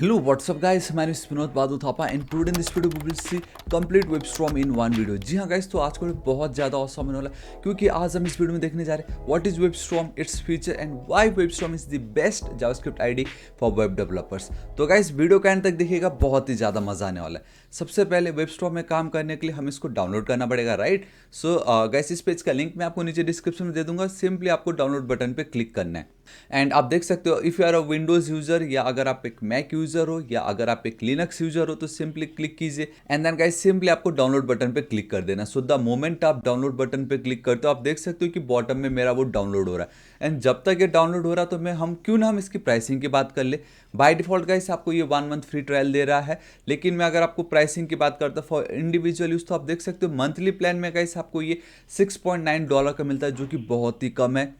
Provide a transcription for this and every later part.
Hello, what's up guys? My name is Vinod Badhu Thapa and today in this video we will see complete WebStorm in one video. जी हाँ guys, तो आज का video बहुत ज़्यादा awesome होने वाला है क्योंकि आज हम इस वीडियो में देखने जा रहे हैं what is WebStorm, its feature and why WebStorm is the best JavaScript IDE for web developers. तो guys वीडियो का एंड तक देखिएगा, बहुत ही ज़्यादा मज़ा आने वाला है। सबसे पहले WebStorm में काम करने के लिए हम इसको डाउनलोड करना पड़ेगा, राइट? सो गाइस इस पेज का लिंक मैं आपको नीचे डिस्क्रिप्शन में दे दूंगा, सिंपली आपको डाउनलोड बटन पे क्लिक करना है। एंड आप देख सकते हो if you are a Windows user या अगर आप एक मैक यूज़र हो या अगर आप एक लिनक्स यूज़र हो तो सिंपली क्लिक कीजिए एंड देन गाइस सिंपली आपको डाउनलोड बटन पे क्लिक कर देना। सो द मोमेंट आप डाउनलोड बटन पे क्लिक करते हो आप देख सकते हो कि बॉटम में मेरा वो डाउनलोड हो रहा है। एंड जब तक ये डाउनलोड हो रहा है तो हम क्यों ना हम इसकी प्राइसिंग की बात कर ले। बाय डिफॉल्ट गाइस आपको ये 1 मंथ फ्री ट्रायल दे रहा है, लेकिन मैं अगर आपको प्राइसिंग की बात करता हूँ फॉर इंडिविजुअल यूज़ तो आप देख सकते हो मंथली प्लान में गाइस आपको ये $6.9 का मिलता है, जो कि बहुत ही कम है।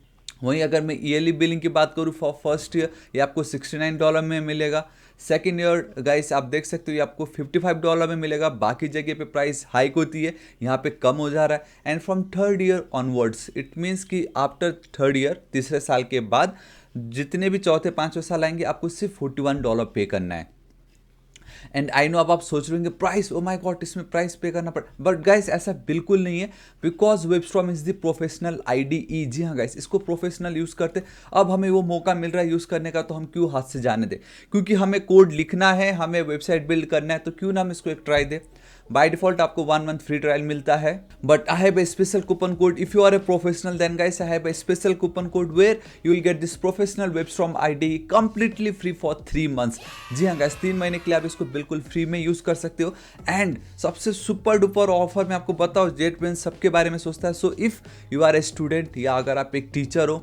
वहीं अगर मैं ईयरली बिलिंग की बात करूँ फॉर फर्स्ट ईयर ये आपको $69 में मिलेगा। सेकेंड ईयर गाइस आप देख सकते हो ये आपको $55 में मिलेगा। बाकी जगह पे प्राइस हाइक होती है, यहाँ पे कम हो जा रहा है। And from third year onwards it means कि आफ्टर थर्ड ईयर तीसरे साल के बाद जितने भी चौथे पाँचवें साल आएंगे आपको सिर्फ $41 पे करना है। एंड आई नो अब आप सोच रहे होंगे प्राइस, ओ माय गॉड इसमें प्राइस पे करना पड़ा, बट गाइस ऐसा बिल्कुल नहीं है because WebStorm is the professional IDE. जी हाँ गाइस, इसको प्रोफेशनल यूज़ करते अब हमें वो मौका मिल रहा है यूज़ करने का, तो हम क्यों हाथ से जाने दें। क्योंकि हमें कोड लिखना है, हमें वेबसाइट बिल्ड करना है, तो क्यों ना हम इसको एक ट्राई दें। बाय डिफॉल्ट आपको 1 मंथ फ्री ट्रायल मिलता है, but I have a special coupon code if you are a professional then guys I have a special coupon code where you will get this professional WebStorm IDE completely free for 3 months. जी हाँ गाइस, 3 महीने के लिए आप इसको बिल्कुल free में यूज कर सकते हो। एंड सबसे सुपर डुपर ऑफर मैं आपको बताऊं, JetBrains सबके बारे में सोचता है। So if you are a student या अगर आप एक टीचर हो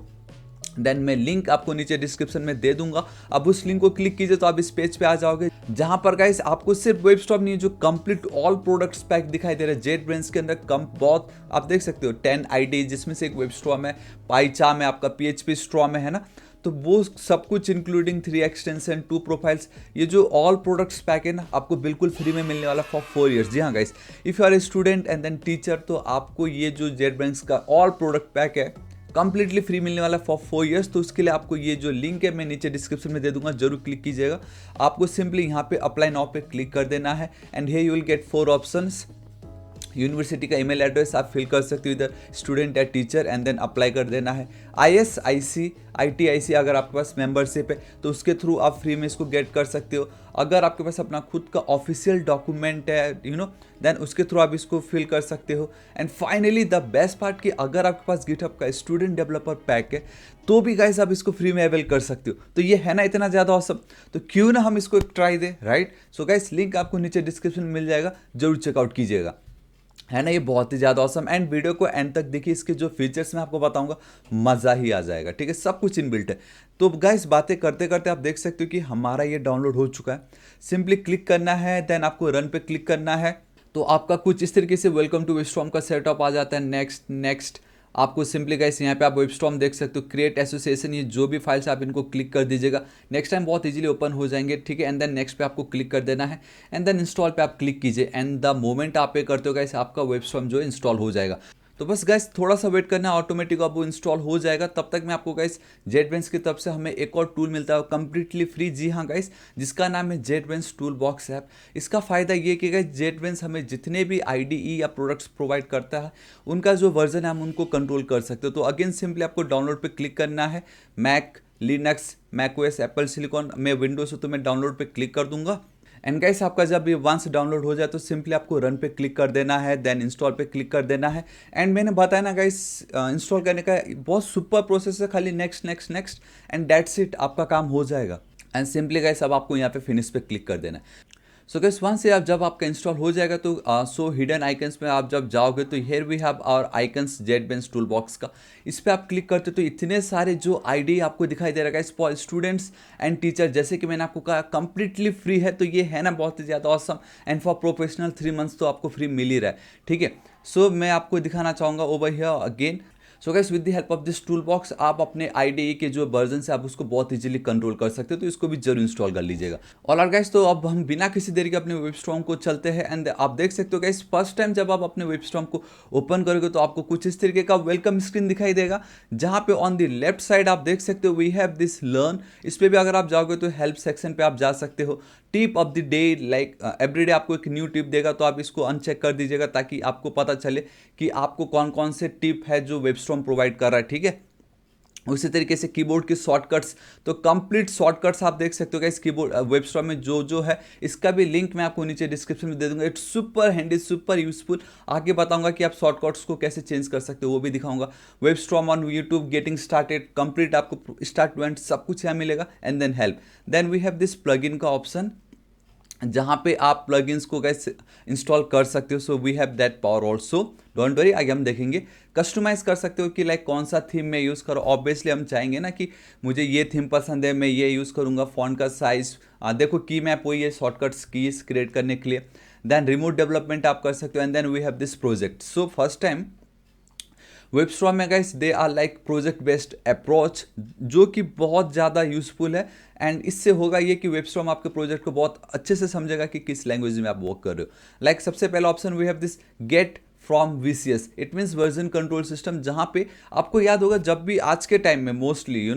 देन मैं लिंक आपको नीचे डिस्क्रिप्शन में दे दूंगा। अब उस लिंक को क्लिक कीजिए तो आप इस पेज पे आ जाओगे, जहां पर गाइस आपको सिर्फ वेबस्टॉर्म नहीं, जो कंप्लीट ऑल प्रोडक्ट्स पैक दिखाई दे रहा है। JetBrains के अंदर कम बहुत आप देख सकते हो 10 आईडी, जिसमें से एक वेबस्टॉर्म है, PyCharm है, आपका PHP Storm है ना, तो वो सब कुछ इंक्लूडिंग 3 एक्सटेंशन 2 प्रोफाइल्स, ये जो ऑल प्रोडक्ट्स पैक है ना आपको बिल्कुल फ्री में मिलने वाला फॉर 4 ईयर्स। जी हाँ guys, if you are a student and then teacher तो आपको ये जो JetBrains का ऑल प्रोडक्ट पैक है कंप्लीटली फ्री मिलने वाला फॉर 4 ईयर्स। तो उसके लिए आपको ये जो लिंक है मैं नीचे डिस्क्रिप्शन में दे दूंगा, जरूर क्लिक कीजिएगा। आपको सिंपली यहाँ पे अप्लाई नाउ पे क्लिक कर देना है and here you will gate 4 options. University का ईमेल एड्रेस आप फिल कर सकते हो इधर, स्टूडेंट या टीचर, एंड देन अप्लाई कर देना है। ISIC ITIC अगर आपके पास मेंबरशिप है तो उसके थ्रू आप फ्री में इसको गेट कर सकते हो। अगर आपके पास अपना खुद का ऑफिशियल डॉक्यूमेंट है देन उसके थ्रू आप इसको फिल कर सकते हो। And finally the best part कि अगर आपके पास गिटहब का स्टूडेंट डेवलपर पैक है तो भी गाइस आप इसको फ्री में अवेल कर सकते हो। तो ये है ना इतना ज़्यादा ऑसम, तो क्यों ना हम इसको एक ट्राई दें, राइट? सो गाइस लिंक आपको नीचे डिस्क्रिप्शन में मिल जाएगा, जरूर चेकआउट कीजिएगा, है ना। ये बहुत ही ज़्यादा ऑसम। एंड वीडियो को एंड तक देखिए, इसके जो फीचर्स मैं आपको बताऊंगा मज़ा ही आ जाएगा, ठीक है। सब कुछ इनबिल्ट है। तो गाइस बातें करते करते आप देख सकते हो कि हमारा ये डाउनलोड हो चुका है। सिंपली क्लिक करना है, देन आपको रन पे क्लिक करना है, तो आपका कुछ इस तरीके से वेलकम टू वेबस्टॉर्म का सेटअप आ जाता है। नेक्स्ट नेक्स्ट आपको सिंपली गाइस यहाँ पे आप वेबस्टॉर्म देख सकते हो, क्रिएट एसोसिएशन, ये जो भी फाइल्स आप इनको क्लिक कर दीजिएगा, नेक्स्ट टाइम बहुत इजीली ओपन हो जाएंगे, ठीक है। एंड देन नेक्स्ट पे आपको क्लिक कर देना है एंड देन इंस्टॉल पे आप क्लिक कीजिए एंड द मोमेंट आप पे करते हो गाइस आपका वेबस्टॉर्म जो इंस्टॉल हो जाएगा। तो बस गाइस थोड़ा सा वेट करना है, ऑटोमेटिक अब वो इंस्टॉल हो जाएगा। तब तक मैं आपको गाइस JetBrains की तरफ से हमें एक और टूल मिलता है कंप्लीटली फ्री, जी हाँ गाइस, जिसका नाम है JetBrains टूलबॉक्स ऐप। इसका फ़ायदा ये कि गाइस JetBrains हमें जितने भी IDE या प्रोडक्ट्स प्रोवाइड करता है उनका जो वर्जन है हम उनको कंट्रोल कर सकते हो। तो अगेन सिंपली आपको डाउनलोड पर क्लिक करना है, Mac, Linux, macOS, Apple silicon, मैं विंडोज से तो मैं डाउनलोड पे क्लिक कर दूंगा। एंड गाइस आपका जब ये वंस डाउनलोड हो जाए तो सिंपली आपको रन पे क्लिक कर देना है, देन इंस्टॉल पे क्लिक कर देना है। एंड मैंने बताया ना गाइस इंस्टॉल करने का बहुत सुपर प्रोसेस है, खाली next next next and that's it, आपका काम हो जाएगा। एंड सिंपली गाइस अब आपको यहाँ पे फिनिश पे क्लिक कर देना है। सो गाइस वंस से आप जब आपका इंस्टॉल हो जाएगा तो सो हिडन आइकन्स में आप जब जाओगे तो here we have our icons JetBrains toolbox का। इस पर आप क्लिक करते हो तो इतने सारे जो आईडी आपको दिखाई दे रहा है फॉर स्टूडेंट्स एंड टीचर, जैसे कि मैंने आपको कहा कंप्लीटली फ्री है, तो ये है ना बहुत ही ज़्यादा awesome. And for professional 3 months तो आपको फ्री मिल ही रहा है, ठीक है। सो मैं आपको दिखाना चाहूँगा over here again. So guys with the help of this tool box आप अपने IDE के जो वर्जन से आप उसको बहुत इजीली कंट्रोल कर सकते हो, तो इसको भी जरूर इंस्टॉल कर लीजिएगा। और गाइस तो अब हम बिना किसी देरी के अपने वेबस्टॉर्म को चलते हैं एंड आप देख सकते हो गाइस फर्स्ट टाइम जब आप अपने वेबस्टॉर्म को ओपन करोगे तो आपको कुछ इस तरीके का वेलकम स्क्रीन दिखाई देगा, जहां पे ऑन द लेफ्ट साइड आप देख सकते हो वी हैव दिस लर्न। इस पे भी अगर आप जाओगे तो हेल्प सेक्शन पे आप जा सकते हो। Tip of the day like everyday आपको एक न्यू टिप देगा, तो आप इसको अनचेक कर दीजिएगा ताकि आपको पता चले कि आपको कौन कौन से टिप है जो वेबस्टॉर्म प्रोवाइड कर रहा है, ठीक है। उसी तरीके से कीबोर्ड की शॉर्टकट्स, तो कंप्लीट शॉर्टकट्स आप देख सकते हो कि इस कीबोर्ड वेबस्टॉर्म में जो है इसका भी लिंक मैं आपको नीचे डिस्क्रिप्शन में दे दूंगा। It's super handy, super useful. आगे बताऊंगा कि आप शॉर्टकट्स को कैसे चेंज कर सकते हो, वो भी दिखाऊंगा। WebStorm on YouTube getting started complete आपको स्टार्ट टू एंड सब कुछ यहाँ मिलेगा। And then help, then we have this plugin का ऑप्शन, जहाँ पे आप प्लगइन्स को गाइस इंस्टॉल कर सकते हो। So we have that power also, don't worry, आगे हम देखेंगे। कस्टमाइज कर सकते हो कि लाइक कौन सा थीम मैं यूज़ करूँ। ऑब्वियसली हम चाहेंगे ना कि मुझे ये थीम पसंद है, मैं ये यूज़ करूँगा। फॉन्ट का साइज देखो, की मैप वही है शॉर्टकट्स कीज क्रिएट करने के लिए। देन रिमोट डेवलपमेंट आप कर सकते हो। And then we have this project. So first time WebStorm में guys they are like project based approach, जो कि बहुत ज़्यादा यूजफुल है। एंड इससे होगा ये कि वेबस्टॉर्म आपके प्रोजेक्ट को बहुत अच्छे से समझेगा कि किस लैंग्वेज में आप वर्क कर रहे हो। लाइक सबसे पहला option we have this get from VCS, it means version control system, जहाँ पे आपको याद होगा जब भी आज के टाइम में मोस्टली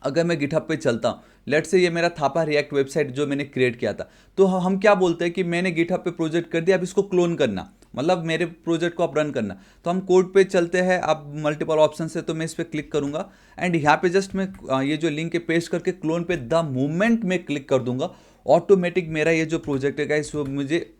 अगर मैं गिटहब पे चलता हूँ, लेट से ये मेरा थापा रिएक्ट वेबसाइट जो मैंने क्रिएट किया था, तो हम क्या बोलते हैं कि मैंने गिटहब पे प्रोजेक्ट कर दिया, अब इसको क्लोन करना, मतलब मेरे प्रोजेक्ट को आप रन करना। तो हम कोड पे चलते हैं, अब मल्टीपल ऑप्शन से, तो मैं इस पर क्लिक करूंगा एंड यहाँ पे जस्ट मैं ये जो लिंक है पेस्ट करके क्लोन पे द मोमेंट में क्लिक कर दूंगा, ऑटोमेटिक मेरा ये जो प्रोजेक्ट है गाइस वो मुझे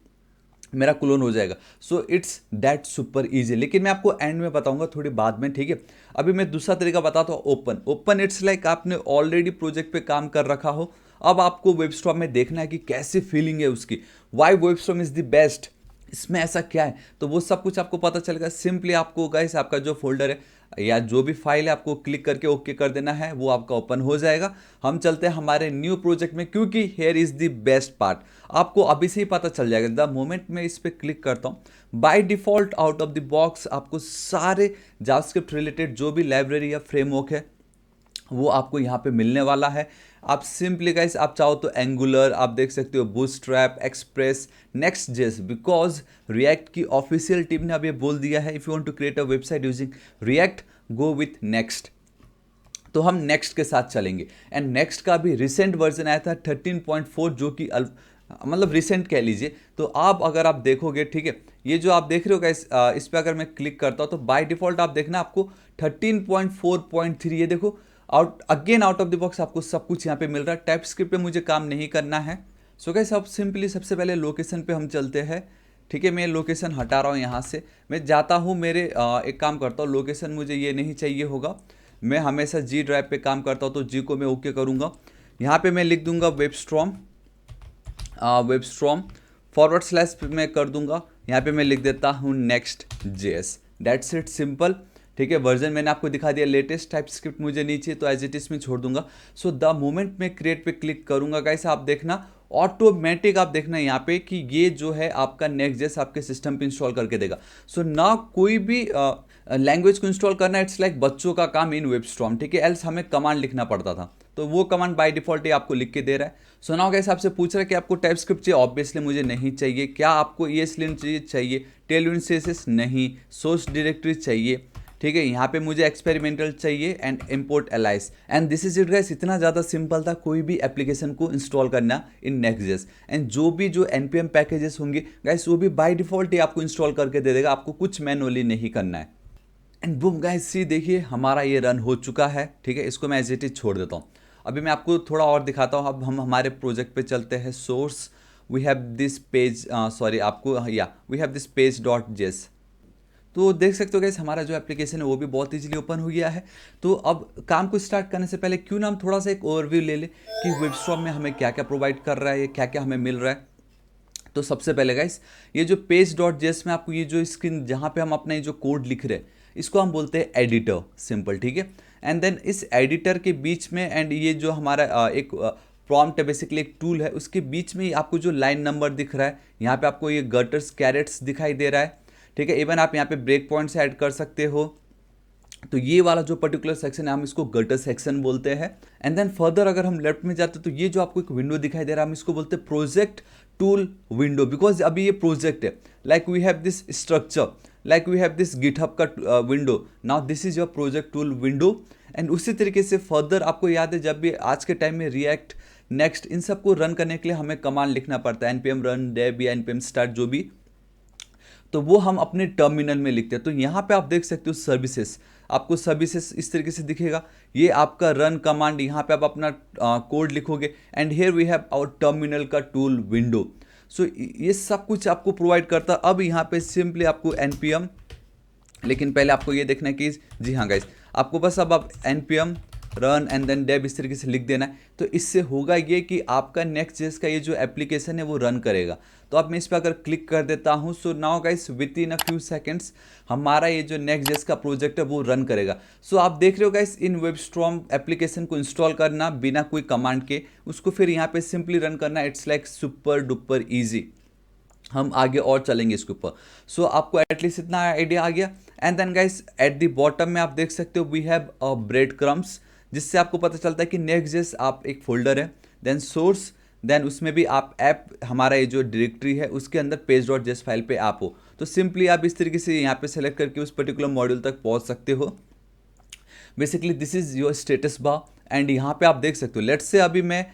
मेरा क्लोन हो जाएगा। So it's that super easy. लेकिन मैं आपको एंड में बताऊंगा थोड़ी बाद में, ठीक है। अभी मैं दूसरा तरीका बताता हूँ, ओपन इट्स लाइक आपने ऑलरेडी प्रोजेक्ट पे काम कर रखा हो, अब आपको वेबस्टॉर्म में देखना है कि कैसी फीलिंग है उसकी, वाई वेबस्टॉर्म इज द बेस्ट, इसमें ऐसा क्या है, तो वो सब कुछ आपको पता चलेगा। सिंपली आपको गाइस आपका जो फोल्डर है या जो भी फाइल है आपको क्लिक करके ओके कर देना है, वो आपका ओपन हो जाएगा। हम चलते हैं हमारे न्यू प्रोजेक्ट में, क्योंकि here is the best part, आपको अभी से ही पता चल जाएगा। द मोमेंट मैं इस पर क्लिक करता हूँ, by default out of the box आपको सारे जावास्क्रिप्ट रिलेटेड जो भी लाइब्रेरी या फ्रेमवर्क है वो आपको यहाँ पे मिलने वाला है। आप सिंपली गाइस आप चाहो तो एंगुलर आप देख सकते हो, Bootstrap, Express, Next JS, because React की ऑफिशियल टीम ने अब ये बोल दिया है if you want to create a website using React go with Next. तो हम नेक्स्ट के साथ चलेंगे। एंड नेक्स्ट का भी रिसेंट वर्जन आया था 13.4, जो कि मतलब रिसेंट कह लीजिए। तो आप अगर आप देखोगे, ठीक है, ये जो आप देख रहे हो गाइस, इस पर अगर मैं क्लिक करता हूँ तो बाय डिफॉल्ट आप देखना आपको 13.4.3, ये देखो आउट ऑफ द बॉक्स आपको सब कुछ यहाँ पे मिल रहा है। टाइप स्क्रिप्ट पे मुझे काम नहीं करना है। सो गाइस अब सिंपली सबसे पहले लोकेशन पे हम चलते हैं, ठीक है। मैं लोकेशन हटा रहा हूँ यहाँ से, मैं जाता हूँ मेरे एक काम करता हूँ, लोकेशन मुझे ये नहीं चाहिए होगा, मैं हमेशा G ड्राइव पे काम करता हूँ, तो G को मैं ओके करूँगा। यहाँ पे मैं लिख दूंगा वेबस्टॉर्म // मैं कर दूंगा, यहाँ पे मैं लिख देता हूँ next JS, that's it, simple, ठीक है। वर्जन मैंने आपको दिखा दिया, लेटेस्ट टाइप स्क्रिप्ट मुझे नीचे, तो एज इट इज में छोड़ दूंगा। सो द मोमेंट मैं क्रिएट पे क्लिक करूंगा गाइस, आप देखना ऑटोमेटिक, आप देखना यहाँ पे कि ये जो है आपका नेक्स्ट जेस आपके सिस्टम पे इंस्टॉल करके देगा। सो ना कोई भी लैंग्वेज को इंस्टॉल करना, इट्स लाइक बच्चों का काम इन वेबस्टॉर्म, ठीक है। एल्स हमें कमांड लिखना पड़ता था, तो वो कमांड बाय डिफॉल्ट ही आपको लिख के दे रहा है। सो नाउ गाइस आपसे पूछ रहा है कि आपको टाइप स्क्रिप्ट चाहिए, ऑब्वियसली मुझे नहीं चाहिए। क्या आपको ESLint चाहिए, टेलविंड CSS नहीं, सोर्स डायरेक्टरी चाहिए, ठीक है। यहाँ पे मुझे एक्सपेरिमेंटल चाहिए and import alias, and this is it guys. इतना ज़्यादा सिंपल था कोई भी एप्लीकेशन को इंस्टॉल करना इन नेक्स्ट.js। एंड जो npm पैकेजेस होंगे गाइस वो भी बाय डिफॉल्ट ही आपको इंस्टॉल करके दे देगा, आपको कुछ मैनुअली नहीं करना है। एंड बूम गाइस, सी देखिए हमारा ये रन हो चुका है, ठीक है। इसको मैं एज इट इज छोड़ देता हूँ। अभी मैं आपको थोड़ा और दिखाता हूँ। अब हम हमारे प्रोजेक्ट पे चलते हैं। Source we have this page, sorry आपको वी हैव दिस पेज.js। तो देख सकते हो गाइस हमारा जो एप्लीकेशन है वो भी बहुत इजीली ओपन हो गया है। तो अब काम को स्टार्ट करने से पहले क्यों ना हम थोड़ा सा एक ओवरव्यू ले लें कि वेबस्टॉर्म में हमें क्या क्या प्रोवाइड कर रहा है, क्या क्या हमें मिल रहा है। तो सबसे पहले गाइस ये जो पेज.js में आपको ये जो स्क्रीन जहाँ पे हम अपना ये जो कोड लिख रहे हैं इसको हम बोलते हैं एडिटर, सिंपल, ठीक है। एंड देन इस एडिटर के बीच में एंड ये जो हमारा एक प्रॉम्प्ट है, बेसिकली एक टूल है, उसके बीच में आपको जो लाइन नंबर दिख रहा है, यहाँ पे आपको ये गटर्स कैरेट्स दिखाई दे रहा है, ठीक है। इवन आप यहाँ पे ब्रेक पॉइंट्स ऐड कर सकते हो, तो ये वाला जो पर्टिकुलर सेक्शन है हम इसको गटर सेक्शन बोलते हैं। एंड देन फर्दर अगर हम लेफ्ट में जाते हैं तो ये जो आपको एक विंडो दिखाई दे रहा है हम इसको बोलते हैं प्रोजेक्ट टूल विंडो, बिकॉज अभी ये प्रोजेक्ट है। Like we have this structure, like we have this GitHub का window, now this is your project tool window. And उसी तरीके से फर्दर आपको याद है जब भी आज के टाइम में रिएक्ट, नेक्स्ट, इन सबको रन करने के लिए हमें कमांड लिखना पड़ता है, npm रन डेब या npm स्टार्ट जो भी, तो वो हम अपने टर्मिनल में लिखते हैं। तो यहाँ पे आप देख सकते हो सर्विसेज, आपको सर्विसेज इस तरीके से दिखेगा, ये आपका रन कमांड, यहाँ पे आप अपना कोड लिखोगे। And here we have our terminal का टूल विंडो। सो ये सब कुछ आपको प्रोवाइड करता है। अब यहाँ पे सिंपली आपको npm, लेकिन पहले आपको ये देखना है कि जी हाँ गाइस, आपको बस अब आप npm रन एंड देन डेब इस तरीके से लिख देना है। तो इससे होगा ये कि आपका नेक्स्ट.जेएस का ये जो एप्लीकेशन है वो रन करेगा। तो अब मैं इस पर अगर क्लिक कर देता हूँ, so now guys with in a few seconds हमारा ये जो नेक्स्ट.जेएस का प्रोजेक्ट है वो रन करेगा। सो आप देख रहे हो गाइस, इन वेबस्टॉर्म एप्लीकेशन को इंस्टॉल करना बिना कोई कमांड के, उसको फिर यहाँ पे सिंपली रन करना, it's like super duper easy. हम आगे और चलेंगे इसके ऊपर। सो आपको एटलीस्ट इतना आइडिया आ गया। And then guys at the bottom में आप देख सकते हो we have a breadcrumbs, जिससे आपको पता चलता है कि नेक्स्ट.जेएस आप एक फोल्डर है, देन सोर्स, देन उसमें भी आप ऐप, हमारा ये जो डायरेक्टरी है उसके अंदर page.js फाइल पे आप हो। तो सिंपली आप इस तरीके से यहाँ पे सेलेक्ट करके उस पर्टिकुलर मॉड्यूल तक पहुँच सकते हो। Basically this is your status bar. And यहाँ पे आप देख सकते हो, लेट्स से अभी मैं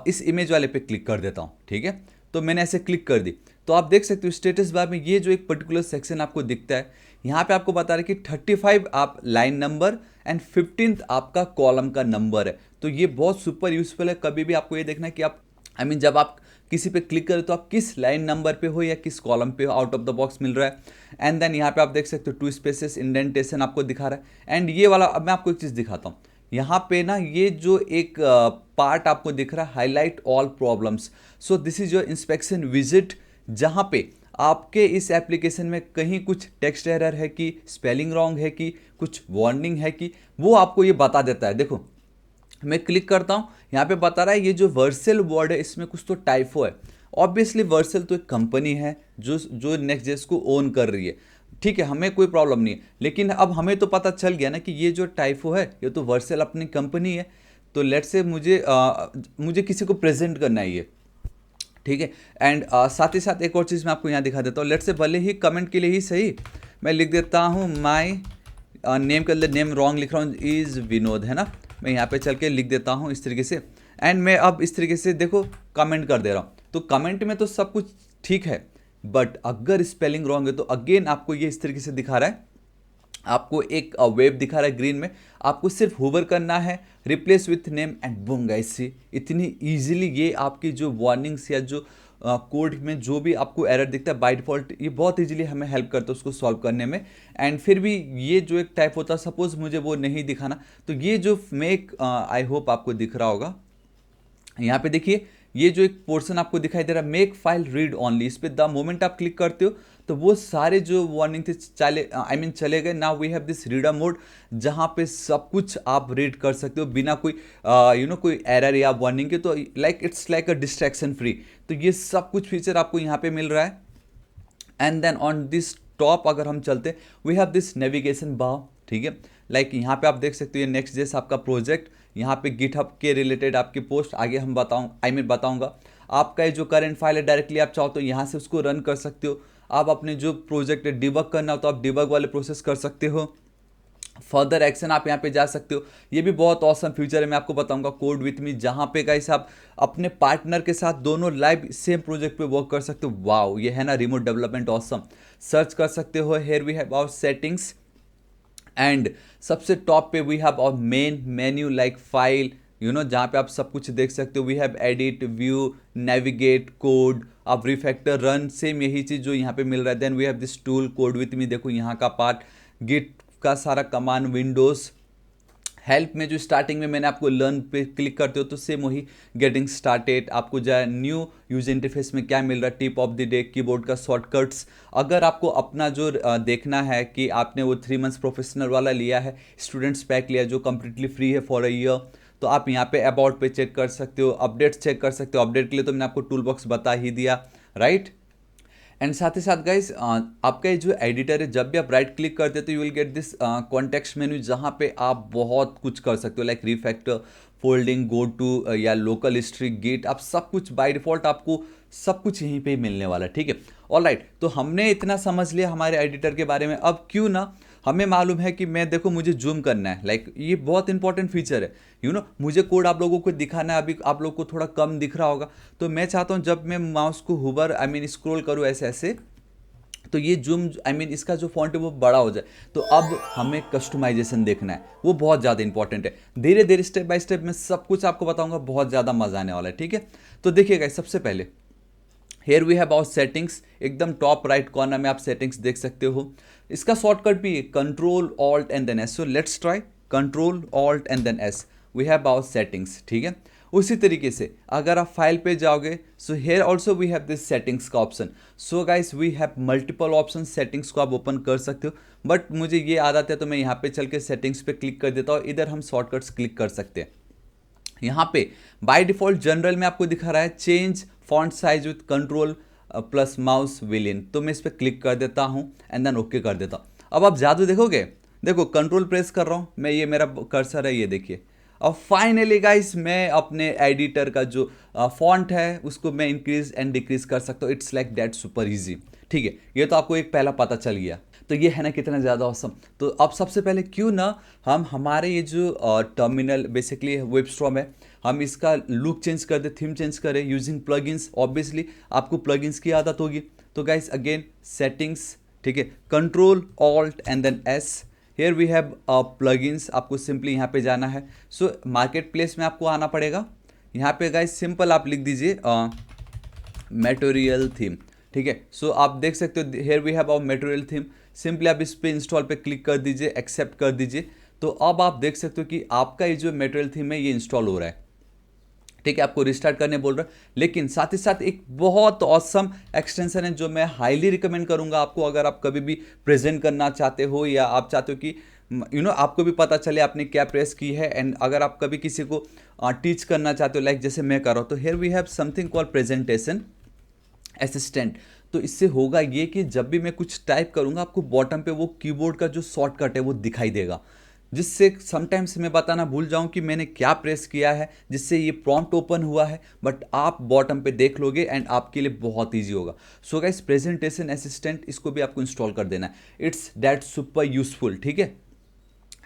इस इमेज वाले पे क्लिक कर देता हूँ, ठीक है। तो मैंने ऐसे क्लिक कर दी, तो आप देख सकते हो स्टेटस बार में ये जो एक पर्टिकुलर सेक्शन आपको दिखता है, यहाँ पे आपको बता रहा है कि 35 आप लाइन नंबर एंड 15th आपका कॉलम का नंबर है। तो ये बहुत सुपर यूजफुल है। कभी भी आपको ये देखना है कि आप जब आप किसी पे क्लिक करें तो आप किस लाइन नंबर पे हो या किस कॉलम पे हो, आउट ऑफ द बॉक्स मिल रहा है। एंड देन यहाँ पे आप देख सकते हो 2 स्पेसेस इंडेंटेशन आपको दिखा रहा है। एंड ये वाला, अब मैं आपको एक चीज़ दिखाता हूँ, यहाँ पे ना ये जो एक पार्ट आपको दिख रहा है, highlight all problems. So this is your inspection visit, जहाँ पे आपके इस एप्लीकेशन में कहीं कुछ टेक्स्ट एरर है कि स्पेलिंग रॉन्ग है कि कुछ वार्निंग है कि, वो आपको ये बता देता है। देखो मैं क्लिक करता हूँ, यहाँ पे बता रहा है ये जो वर्सेल वर्ड है इसमें कुछ तो टाइफो है। ऑब्वियसली वर्सेल तो एक कंपनी है जो नेक्स्ट.जेएस को ओन कर रही है, ठीक है, हमें कोई प्रॉब्लम नहीं है। लेकिन अब हमें तो पता चल गया ना कि ये जो टाइफो है ये तो वर्सेल अपनी कंपनी है। तो लेट्स से मुझे किसी को प्रेजेंट करना है ये, ठीक है। एंड साथ ही साथ एक और चीज़ मैं आपको यहाँ दिखा देता हूँ। लेट्स से भले ही कमेंट के लिए ही सही मैं लिख देता हूँ माई नेम के अंदर नेम रॉन्ग लिख रहा हूँ, इज़ विनोद, है ना। मैं यहाँ पे चल के लिख देता हूँ इस तरीके से। एंड मैं अब इस तरीके से देखो कमेंट कर दे रहा हूँ। तो कमेंट में तो सब कुछ ठीक है, बट अगर स्पेलिंग रॉन्ग है तो अगेन आपको ये इस तरीके से दिखा रहा है, आपको एक वेब दिखा रहा है ग्रीन में, आपको सिर्फ होवर करना है, replace with name and boom guys. See इतनी इजीली ये आपकी जो वार्निंग्स या जो कोड में जो भी आपको एरर दिखता है बाय डिफ़ॉल्ट, ये बहुत इजीली हमें हेल्प करता है उसको सॉल्व करने में। एंड फिर भी ये जो एक टाइप होता है, सपोज मुझे वो नहीं दिखाना, तो ये जो मेक, आई होप आपको दिख रहा होगा, यहाँ पे देखिए ये जो एक पोर्शन आपको दिखाई दे रहा है, मेक फाइल रीड ओनली, इस पे द मोमेंट आप क्लिक करते हो तो वो सारे जो वार्निंग थे चले गए। Now we have this reader mode, जहाँ पे सब कुछ आप रीड कर सकते हो बिना कोई कोई एरर या वार्निंग के। तो like it's like a distraction free. तो ये सब कुछ फीचर आपको यहाँ पे मिल रहा है। And then on this top अगर हम चलते, we have this navigation bar, ठीक है। लाइक यहाँ पे आप देख सकते हो ये नेक्स्ट.जेएस आपका प्रोजेक्ट, यहाँ पे गिटहब के रिलेटेड आपकी पोस्ट आगे हम बताऊंगा। आपका ये जो करंट फाइल है डायरेक्टली आप चाहो तो यहाँ से उसको रन कर सकते हो। आप अपने जो प्रोजेक्ट है डिबग करना हो तो आप डिबग वाले प्रोसेस कर सकते हो। फर्दर एक्शन आप यहाँ पे जा सकते हो। ये भी बहुत ऑसम फीचर है, मैं आपको बताऊंगा कोड विथ मी, जहाँ पे गाइस आप अपने पार्टनर के साथ दोनों लाइव सेम प्रोजेक्ट पे वर्क कर सकते हो। वाओ, ये है ना रिमोट डेवलपमेंट ऑसम। सर्च कर सकते हो, here we have our settings and सबसे टॉप पे we have our main menu like file, जहाँ पे आप सब कुछ देख सकते हो। We have edit, view, navigate, code, आप रिफैक्टर, रन, सेम यही चीज़ जो यहाँ पे मिल रहा है। Then we have this tool code with me, देखो यहाँ का पार्ट, गिट का सारा कमांड, विंडोज़ हेल्प में जो स्टार्टिंग में मैंने आपको लर्न पे क्लिक करते हो तो सेम वही गेटिंग स्टार्टेड, आपको जो है न्यू यूज इंटरफेस में क्या मिल रहा है, tip of the day, keyboard का शॉर्टकट्स। अगर आपको अपना जो देखना है कि आपने वो 3 मंथ्स प्रोफेशनल वाला लिया है, स्टूडेंट्स पैक लिया जो कम्प्लीटली फ्री है फॉर अ ईयर, तो आप यहाँ पे अबाउट पे चेक कर सकते हो, अपडेट्स चेक कर सकते हो। अपडेट के लिए तो मैंने आपको टूल बॉक्स बता ही दिया, राइट। एंड साथ ही साथ गाइस आपका ये जो एडिटर है, जब भी आप राइट क्लिक करते हो तो you will get this context menu, जहाँ पे आप बहुत कुछ कर सकते हो, like refactor, folding, go to या लोकल हिस्ट्री, गेट, आप सब कुछ बाय डिफॉल्ट आपको सब कुछ यहीं पे ही मिलने वाला है, ठीक है। ऑलराइट, तो हमने इतना समझ लिया हमारे एडिटर के बारे में। अब क्यों ना, हमें मालूम है कि मैं देखो मुझे जूम करना है, लाइक ये बहुत इंपॉर्टेंट फीचर है, मुझे कोड आप लोगों को दिखाना है। अभी आप लोगों को थोड़ा कम दिख रहा होगा, तो मैं चाहता हूँ जब मैं माउस को हुबर स्क्रॉल करूँ ऐसे ऐसे, तो ये जूम इसका जो फॉन्ट है वो बड़ा हो जाए। तो अब हमें कस्टमाइजेशन देखना है, वो बहुत ज़्यादा इंपॉर्टेंट है। धीरे धीरे स्टेप बाय स्टेप मैं सब कुछ आपको बताऊंगा, बहुत ज़्यादा मजा आने वाला है, ठीक है। तो देखिएगा, सबसे पहले here we have our settings, एकदम टॉप राइट कॉर्नर में आप सेटिंग्स देख सकते हो। इसका शॉर्टकट भी है control alt and then S. So let's try control alt and then S, we have our settings, ठीक है। उसी तरीके से अगर आप फाइल पे जाओगे, so here also we have this settings का option. So guys we have multiple option, settings को आप ओपन कर सकते हो, बट मुझे ये आदत है तो मैं यहाँ पे चल के सेटिंग्स पे क्लिक कर देता हूँ। इधर हम शॉर्टकट्स क्लिक कर सकते हैं। यहाँ पे बाय डिफॉल्ट जनरल में आपको दिखा रहा है change font size with control plus mouse wheel in, तो मैं इस पर क्लिक कर देता हूँ एंड देन ओके कर देता हूँ। अब आप जादू देखोगे, देखो कंट्रोल प्रेस कर रहा हूँ मैं, ये मेरा कर्सर है, ये देखिए। अब फाइनली गाइस मैं अपने एडिटर का जो फॉन्ट है उसको मैं इंक्रीज एंड डिक्रीज कर सकता हूँ। It's like that, super easy, ठीक है। ये तो आपको एक पहला पता चल गया, तो ये है ना कितना ज़्यादा ऑसम। तो अब सबसे पहले क्यों ना हम हमारे ये जो टर्मिनल बेसिकली वेबस्टॉर्म है, हम इसका लुक चेंज कर दे, थीम चेंज करें यूजिंग प्लगइन्स। ऑब्वियसली आपको प्लगइन्स की आदत होगी, तो गाइस अगेन सेटिंग्स, ठीक है, control alt and then S. Here we have plugins, आपको सिंपली यहाँ पे जाना है। सो मार्केट प्लेस में आपको आना पड़ेगा। यहाँ पे गाइस सिंपल आप लिख दीजिए मटेरियल थीम, ठीक है। सो आप देख सकते हो here we have our material theme. Simply आप इस पे इंस्टॉल पे क्लिक कर दीजिए, एक्सेप्ट कर दीजिए। तो अब आप देख सकते हो कि आपका ये जो मटेरियल थीम है ये इंस्टॉल हो रहा है, ठीक है। आपको रिस्टार्ट करने बोल रहा है, लेकिन साथ ही साथ एक बहुत ऑसम एक्सटेंशन है जो मैं हाईली रिकमेंड करूंगा आपको, अगर आप कभी भी प्रेजेंट करना चाहते हो या आप चाहते हो कि आपको भी पता चले आपने क्या प्रेस की है, एंड अगर आप कभी किसी को टीच करना चाहते हो, लाइक जैसे मैं कर रहा हूँ, तो here we have something called presentation assistant. तो इससे होगा ये कि जब भी मैं कुछ टाइप करूंगा, आपको बॉटम पे वो कीबोर्ड का जो शॉर्टकट है वो दिखाई देगा, जिससे समटाइम्स मैं बताना भूल जाऊं कि मैंने क्या प्रेस किया है, जिससे ये प्रॉम्प्ट ओपन हुआ है, बट आप बॉटम पे देख लोगे एंड आपके लिए बहुत ईजी होगा। सो गाइस प्रेजेंटेशन असिस्टेंट, इसको भी आपको इंस्टॉल कर देना है। इट्स दैट सुपर यूजफुल, ठीक है।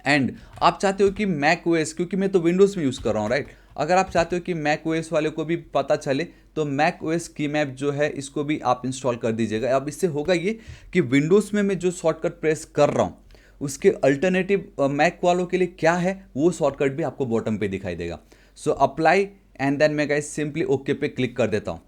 एंड आप चाहते हो कि मैक ओएस, क्योंकि मैं तो विंडोज़ में यूज़ कर रहा हूँ, राइट। अगर आप चाहते हो कि मैक ओएस वाले को भी पता चले, तो मैक ओएस की मैप जो है इसको भी आप इंस्टॉल कर दीजिएगा। अब इससे होगा ये कि विंडोज़ में मैं जो शॉर्टकट प्रेस कर रहा हूँ, उसके अल्टरनेटिव मैक वालों के लिए क्या है वो शॉर्टकट भी आपको बॉटम पे दिखाई देगा। सो अप्लाई एंड देन मैं गाइस सिंपली ओके पे क्लिक कर देता हूँ।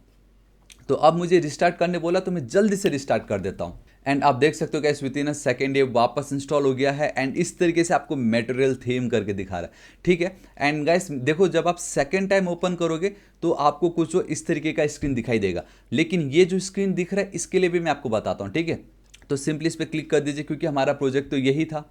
तो अब मुझे रिस्टार्ट करने बोला, तो मैं जल्दी से रिस्टार्ट कर देता हूँ। एंड आप देख सकते हो guys with in a second ये वापस इंस्टॉल हो गया है, एंड इस तरीके से आपको मटेरियल थीम करके दिखा रहा है, ठीक है। एंड गाइस देखो, जब आप सेकेंड टाइम ओपन करोगे तो आपको कुछ इस तरीके का स्क्रीन दिखाई देगा, लेकिन ये जो स्क्रीन दिख रहा है इसके लिए भी मैं आपको बताता हूँ, ठीक है। तो सिंपली इस पर क्लिक कर दीजिए, क्योंकि हमारा प्रोजेक्ट तो यही था।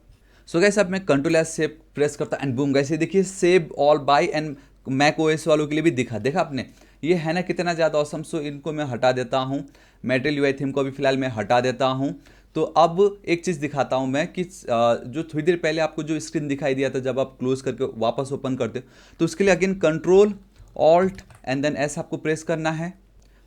सो गाइस अब मैं कंट्रोल एस सेव प्रेस करता एंड बूम गाइस, ये देखिए save all by, and Mac OS वालों के लिए भी देखा आपने, ये है ना कितना ज़्यादा ऑसम। सो इनको मैं हटा देता हूँ, मटेरियल यूआई थीम को भी फिलहाल मैं हटा देता हूँ। तो अब एक चीज़ दिखाता हूँ मैं कि जो थोड़ी देर पहले आपको जो स्क्रीन दिखाई दिया था जब आप क्लोज करके वापस ओपन करते हो, तो उसके लिए again control alt and then S आपको प्रेस करना है।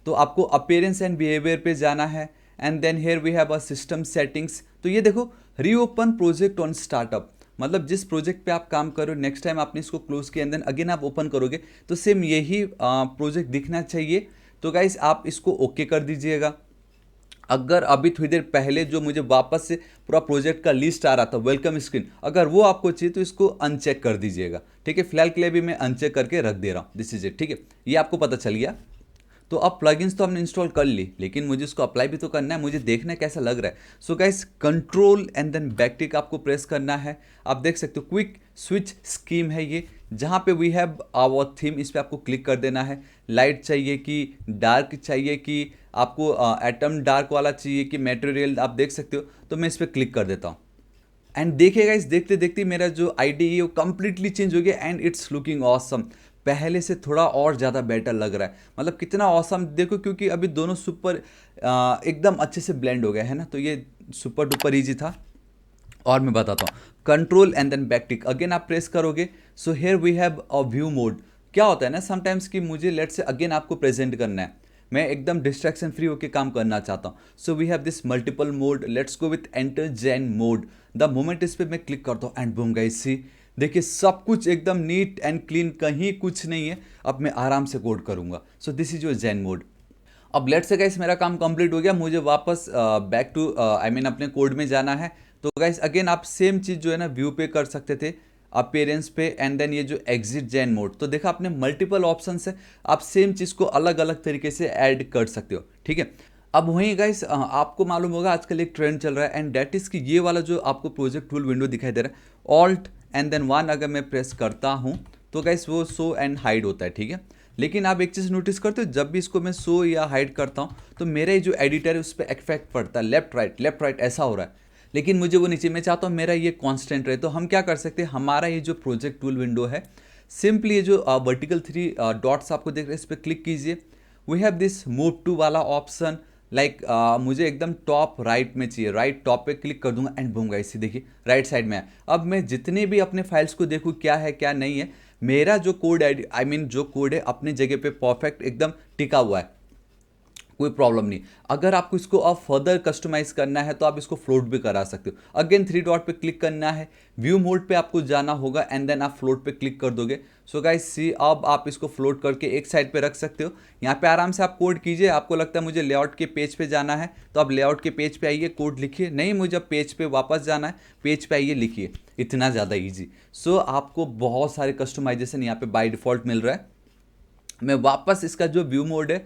तो आपको अपीयरेंस एंड बिहेवियर पे जाना है, and then here we have a system settings. तो ये देखो रीओपन प्रोजेक्ट ऑन स्टार्टअप, मतलब जिस प्रोजेक्ट पे आप काम कर रहे हो, नेक्स्ट टाइम आपने इसको क्लोज किया एंड देन अगेन आप ओपन करोगे तो सेम यही प्रोजेक्ट दिखना चाहिए। तो गाइस आप इसको ओके कर दीजिएगा। अगर अभी थोड़ी देर पहले जो मुझे वापस से पूरा प्रोजेक्ट का लिस्ट आ रहा था वेलकम स्क्रीन, अगर वो आपको चाहिए तो इसको अनचेक कर दीजिएगा, ठीक है। फिलहाल के लिए भी मैं अनचेक करके रख दे रहा हूँ, दिस इज इट, ठीक है। ये आपको पता चल गया। तो अब प्लगइन्स तो हमने इंस्टॉल कर ली, लेकिन मुझे इसको अप्लाई भी तो करना है, मुझे देखना है कैसा लग रहा है। So guys control and then back tick आपको प्रेस करना है। आप देख सकते हो क्विक स्विच स्कीम है ये, जहाँ पे वी हैव आवर थीम, इस पर आपको क्लिक कर देना है। लाइट चाहिए कि डार्क चाहिए कि आपको एटम डार्क वाला चाहिए कि मटेरियल, आप देख सकते हो। तो मैं इस पर क्लिक कर देता हूँ एंड देखिएगा इस देखते देखते मेरा जो आईडी है वो कंप्लीटली चेंज हो गया एंड इट्स लुकिंग ऑसम। पहले से थोड़ा और ज़्यादा बेटर लग रहा है। मतलब कितना ऑसम देखो, क्योंकि अभी दोनों सुपर एकदम अच्छे से ब्लेंड हो गए है ना। तो ये सुपर डुपर ईजी था। और मैं बताता हूँ, control and then back tick again आप प्रेस करोगे। So here we have a view mode. क्या होता है ना समटाइम्स कि मुझे लेट से अगेन आपको प्रेजेंट करना है, मैं एकदम डिस्ट्रैक्शन फ्री होकर काम करना चाहता हूँ। So we have this multiple mode, let's go with enter Zen mode. The moment इस पर मैं क्लिक करता हूँ एंड बूम गाइस सी, देखिए सब कुछ एकदम नीट एंड क्लीन, कहीं कुछ नहीं है। अब मैं आराम से कोड करूँगा। सो this is your Jain mode. अब लेट से गाइस मेरा काम कंप्लीट हो गया, मुझे वापस बैक टू आई मीन अपने कोड में जाना है। तो गाइस अगेन आप सेम चीज़ जो है ना व्यू पे कर सकते थे, अपीयरेंस पे, एंड देन ये जो एग्जिट जैन मोड। तो देखा आपने मल्टीपल ऑप्शन है, आप सेम चीज़ को अलग अलग तरीके से ऐड कर सकते हो। ठीक है। अब वहीं गाइस आपको मालूम होगा आजकल एक ट्रेंड चल रहा है, एंड डेट इज़ कि ये वाला जो आपको प्रोजेक्ट टूल विंडो दिखाई दे रहा है, ऑल्ट एंड देन वन अगर मैं प्रेस करता हूँ तो गाइस वो शो एंड हाइड होता है। ठीक है। लेकिन आप एक चीज़ नोटिस करते हो, जब भी इसको मैं शो या हाइड करता हूँ तो मेरा ये जो एडिटर है उस पर इफेक्ट पड़ता है, लेफ्ट राइट ऐसा हो रहा है। लेकिन मुझे वो नीचे, मैं चाहता हूँ मेरा ये कांस्टेंट रहे। तो हम क्या कर सकते हैं, हमारा ये जो प्रोजेक्ट टूल विंडो है, सिंपली ये जो वर्टिकल 3 डॉट्स आपको देख रहे हैं इस पर क्लिक कीजिए। We have this move to वाला ऑप्शन, लाइक मुझे एकदम टॉप राइट में चाहिए, राइट टॉप पे क्लिक कर दूंगा एंड बूम गाइस देखिए राइट साइड में है। अब मैं जितने भी अपने फाइल्स को देखूँ क्या है क्या नहीं है, मेरा जो कोड आई मीन जो कोड है अपनी जगह पे परफेक्ट एकदम टिका हुआ है, कोई प्रॉब्लम नहीं। अगर आपको इसको अब फर्दर कस्टमाइज करना है तो आप इसको फ्लोट भी करा सकते हो। अगेन 3 डॉट पे क्लिक करना है, व्यू मोड पे आपको जाना होगा एंड देन आप फ्लोट पे क्लिक कर दोगे। सो गाइस सी, अब आप इसको फ्लोट करके एक साइड पे रख सकते हो। यहाँ पे आराम से आप कोड कीजिए। आपको लगता है मुझे लेआउट के पेज पे जाना है तो आप लेआउट के पेज पे आइए, कोड लिखिए। नहीं, मुझे पेज पे वापस जाना है, पेज पे आइए, लिखिए। इतना ज़्यादा ईजी। सो आपको बहुत सारे कस्टमाइजेशन यहाँ पे बाय डिफॉल्ट मिल रहा है। मैं वापस इसका जो व्यू मोड है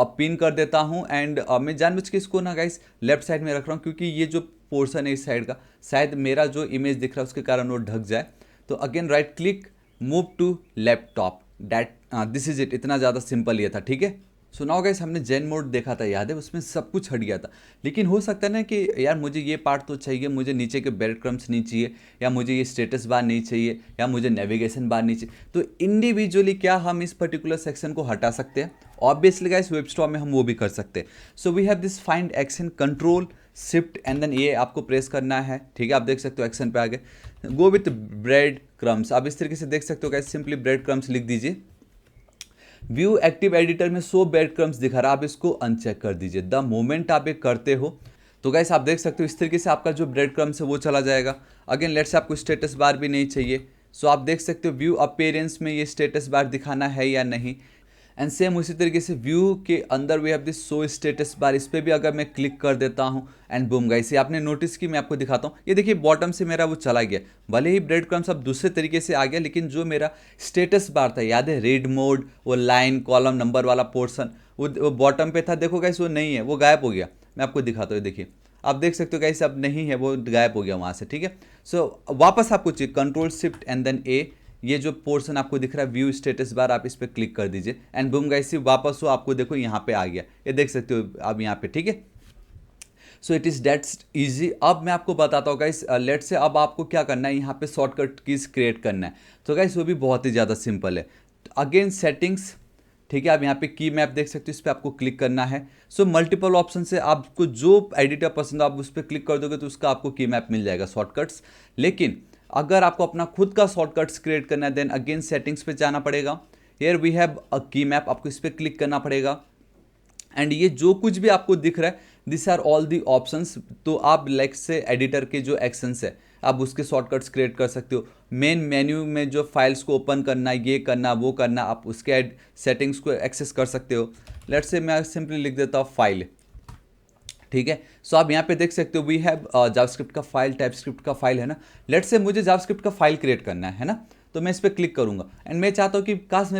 पिन कर देता हूँ, एंड मैं जानबूझ के इसको ना गाइस लेफ्ट साइड में रख रहा हूँ, क्योंकि ये जो पोर्शन है इस साइड का, शायद मेरा जो इमेज दिख रहा है उसके कारण वो ढक जाए। तो again right click, move to laptop, that this is it. इतना ज़्यादा सिंपल ये था। ठीक है। सो नाउ गाइस हमने जेन मोड देखा था, याद है, उसमें सब कुछ हट गया था। लेकिन हो सकता है ना कि यार मुझे ये पार्ट तो चाहिए, मुझे नीचे के ब्रेड क्रम्स नहीं चाहिए, या मुझे ये स्टेटस बार नहीं चाहिए, या मुझे नेविगेशन बार नहीं चाहिए। तो इंडिविजुअली क्या हम इस पर्टिकुलर सेक्शन को हटा सकते हैं? ऑब्वियसली गाइस वेबस्टॉर्म में हम वो भी कर सकते हैं। So we have this find action, control shift and then ये आपको प्रेस करना है। ठीक है। आप देख सकते हो एक्शन पे आ गए। गो विथ ब्रेड क्रम्स, आप इस तरीके से देख सकते हो गाइस, सिंपली ब्रेड क्रम्स लिख दीजिए। व्यू एक्टिव एडिटर में 100 ब्रेड क्रम्स दिखा रहा है, आप इसको अनचेक कर दीजिए। द मोमेंट आप ये करते हो तो गाइस आप देख सकते हो इस तरीके से आपका जो ब्रेड क्रम्स है वो चला जाएगा। अगेन लेट्स से आपको स्टेटस बार भी नहीं चाहिए, सो आप देख सकते हो व्यू अपीयरेंस में ये स्टेटस बार दिखाना है या नहीं। एंड सेम उसी तरीके से व्यू के अंदर we have this show status bar, इस पर भी अगर मैं क्लिक कर देता हूँ एंड बूम गाइस, ये आपने नोटिस की, मैं आपको दिखाता हूँ। ये देखिए बॉटम से मेरा वो चला गया, भले ही ब्रेड क्रम्स अब दूसरे तरीके से आ गया, लेकिन जो मेरा स्टेटस बार था, याद है, रीड मोड, वो लाइन कॉलम नंबर वाला पोर्सन, वो बॉटम पे था। देखो गाइस वो नहीं है, वो गायब हो गया। मैं आपको दिखाता हूँ, देखिए आप देख सकते हो गाइस अब नहीं है, वो गायब हो गया वहाँ से। ठीक है। सो वापस आपको चाहिए कंट्रोल शिफ्ट एंड देन ए, ये जो पोर्शन आपको दिख रहा है व्यू स्टेटस बार, आप इस पर क्लिक कर दीजिए एंड बूम गाइस वापस हो, आपको देखो यहाँ पे आ गया, ये देख सकते हो अब यहाँ पे। ठीक है। So it is that's easy. अब मैं आपको बताता हूँ गाइस, लेट से अब आपको क्या करना है, यहाँ पे शॉर्टकट कीज क्रिएट करना है। तो गाइस वो भी बहुत ही ज़्यादा सिंपल है। अगेन सेटिंग्स, ठीक है, आप यहाँ पे की मैप देख सकते हो, इस पर आपको क्लिक करना है। सो मल्टीपल ऑप्शन से आपको जो एडिटर पसंद है आप उस पर क्लिक कर दोगे तो उसका आपको की मैप मिल जाएगा, शॉर्टकट्स। लेकिन अगर आपको अपना खुद का शॉर्टकट्स क्रिएट करना है देन अगेन सेटिंग्स पे जाना पड़ेगा। हियर वी हैव अ की मैप, आपको इस पर क्लिक करना पड़ेगा। एंड ये जो कुछ भी आपको दिख रहा है this are all the options. तो आप लाइक से एडिटर के जो एक्शंस है आप उसके शॉर्टकट्स क्रिएट कर सकते हो। मेन मेन्यू में जो फाइल्स को ओपन करना, ये करना, वो करना, आप उसके सेटिंग्स को एक्सेस कर सकते हो। लेट्स से मैं सिंपली लिख देता हूँ फाइल। ठीक है। सो आप यहाँ पे देख सकते हो वी हैव जावास्क्रिप्ट का फाइल, टाइपस्क्रिप्ट का फाइल है ना। लेट्स से मुझे जावास्क्रिप्ट का फाइल क्रिएट करना है ना, तो मैं इस पर क्लिक करूँगा एंड मैं चाहता हूँ कि काश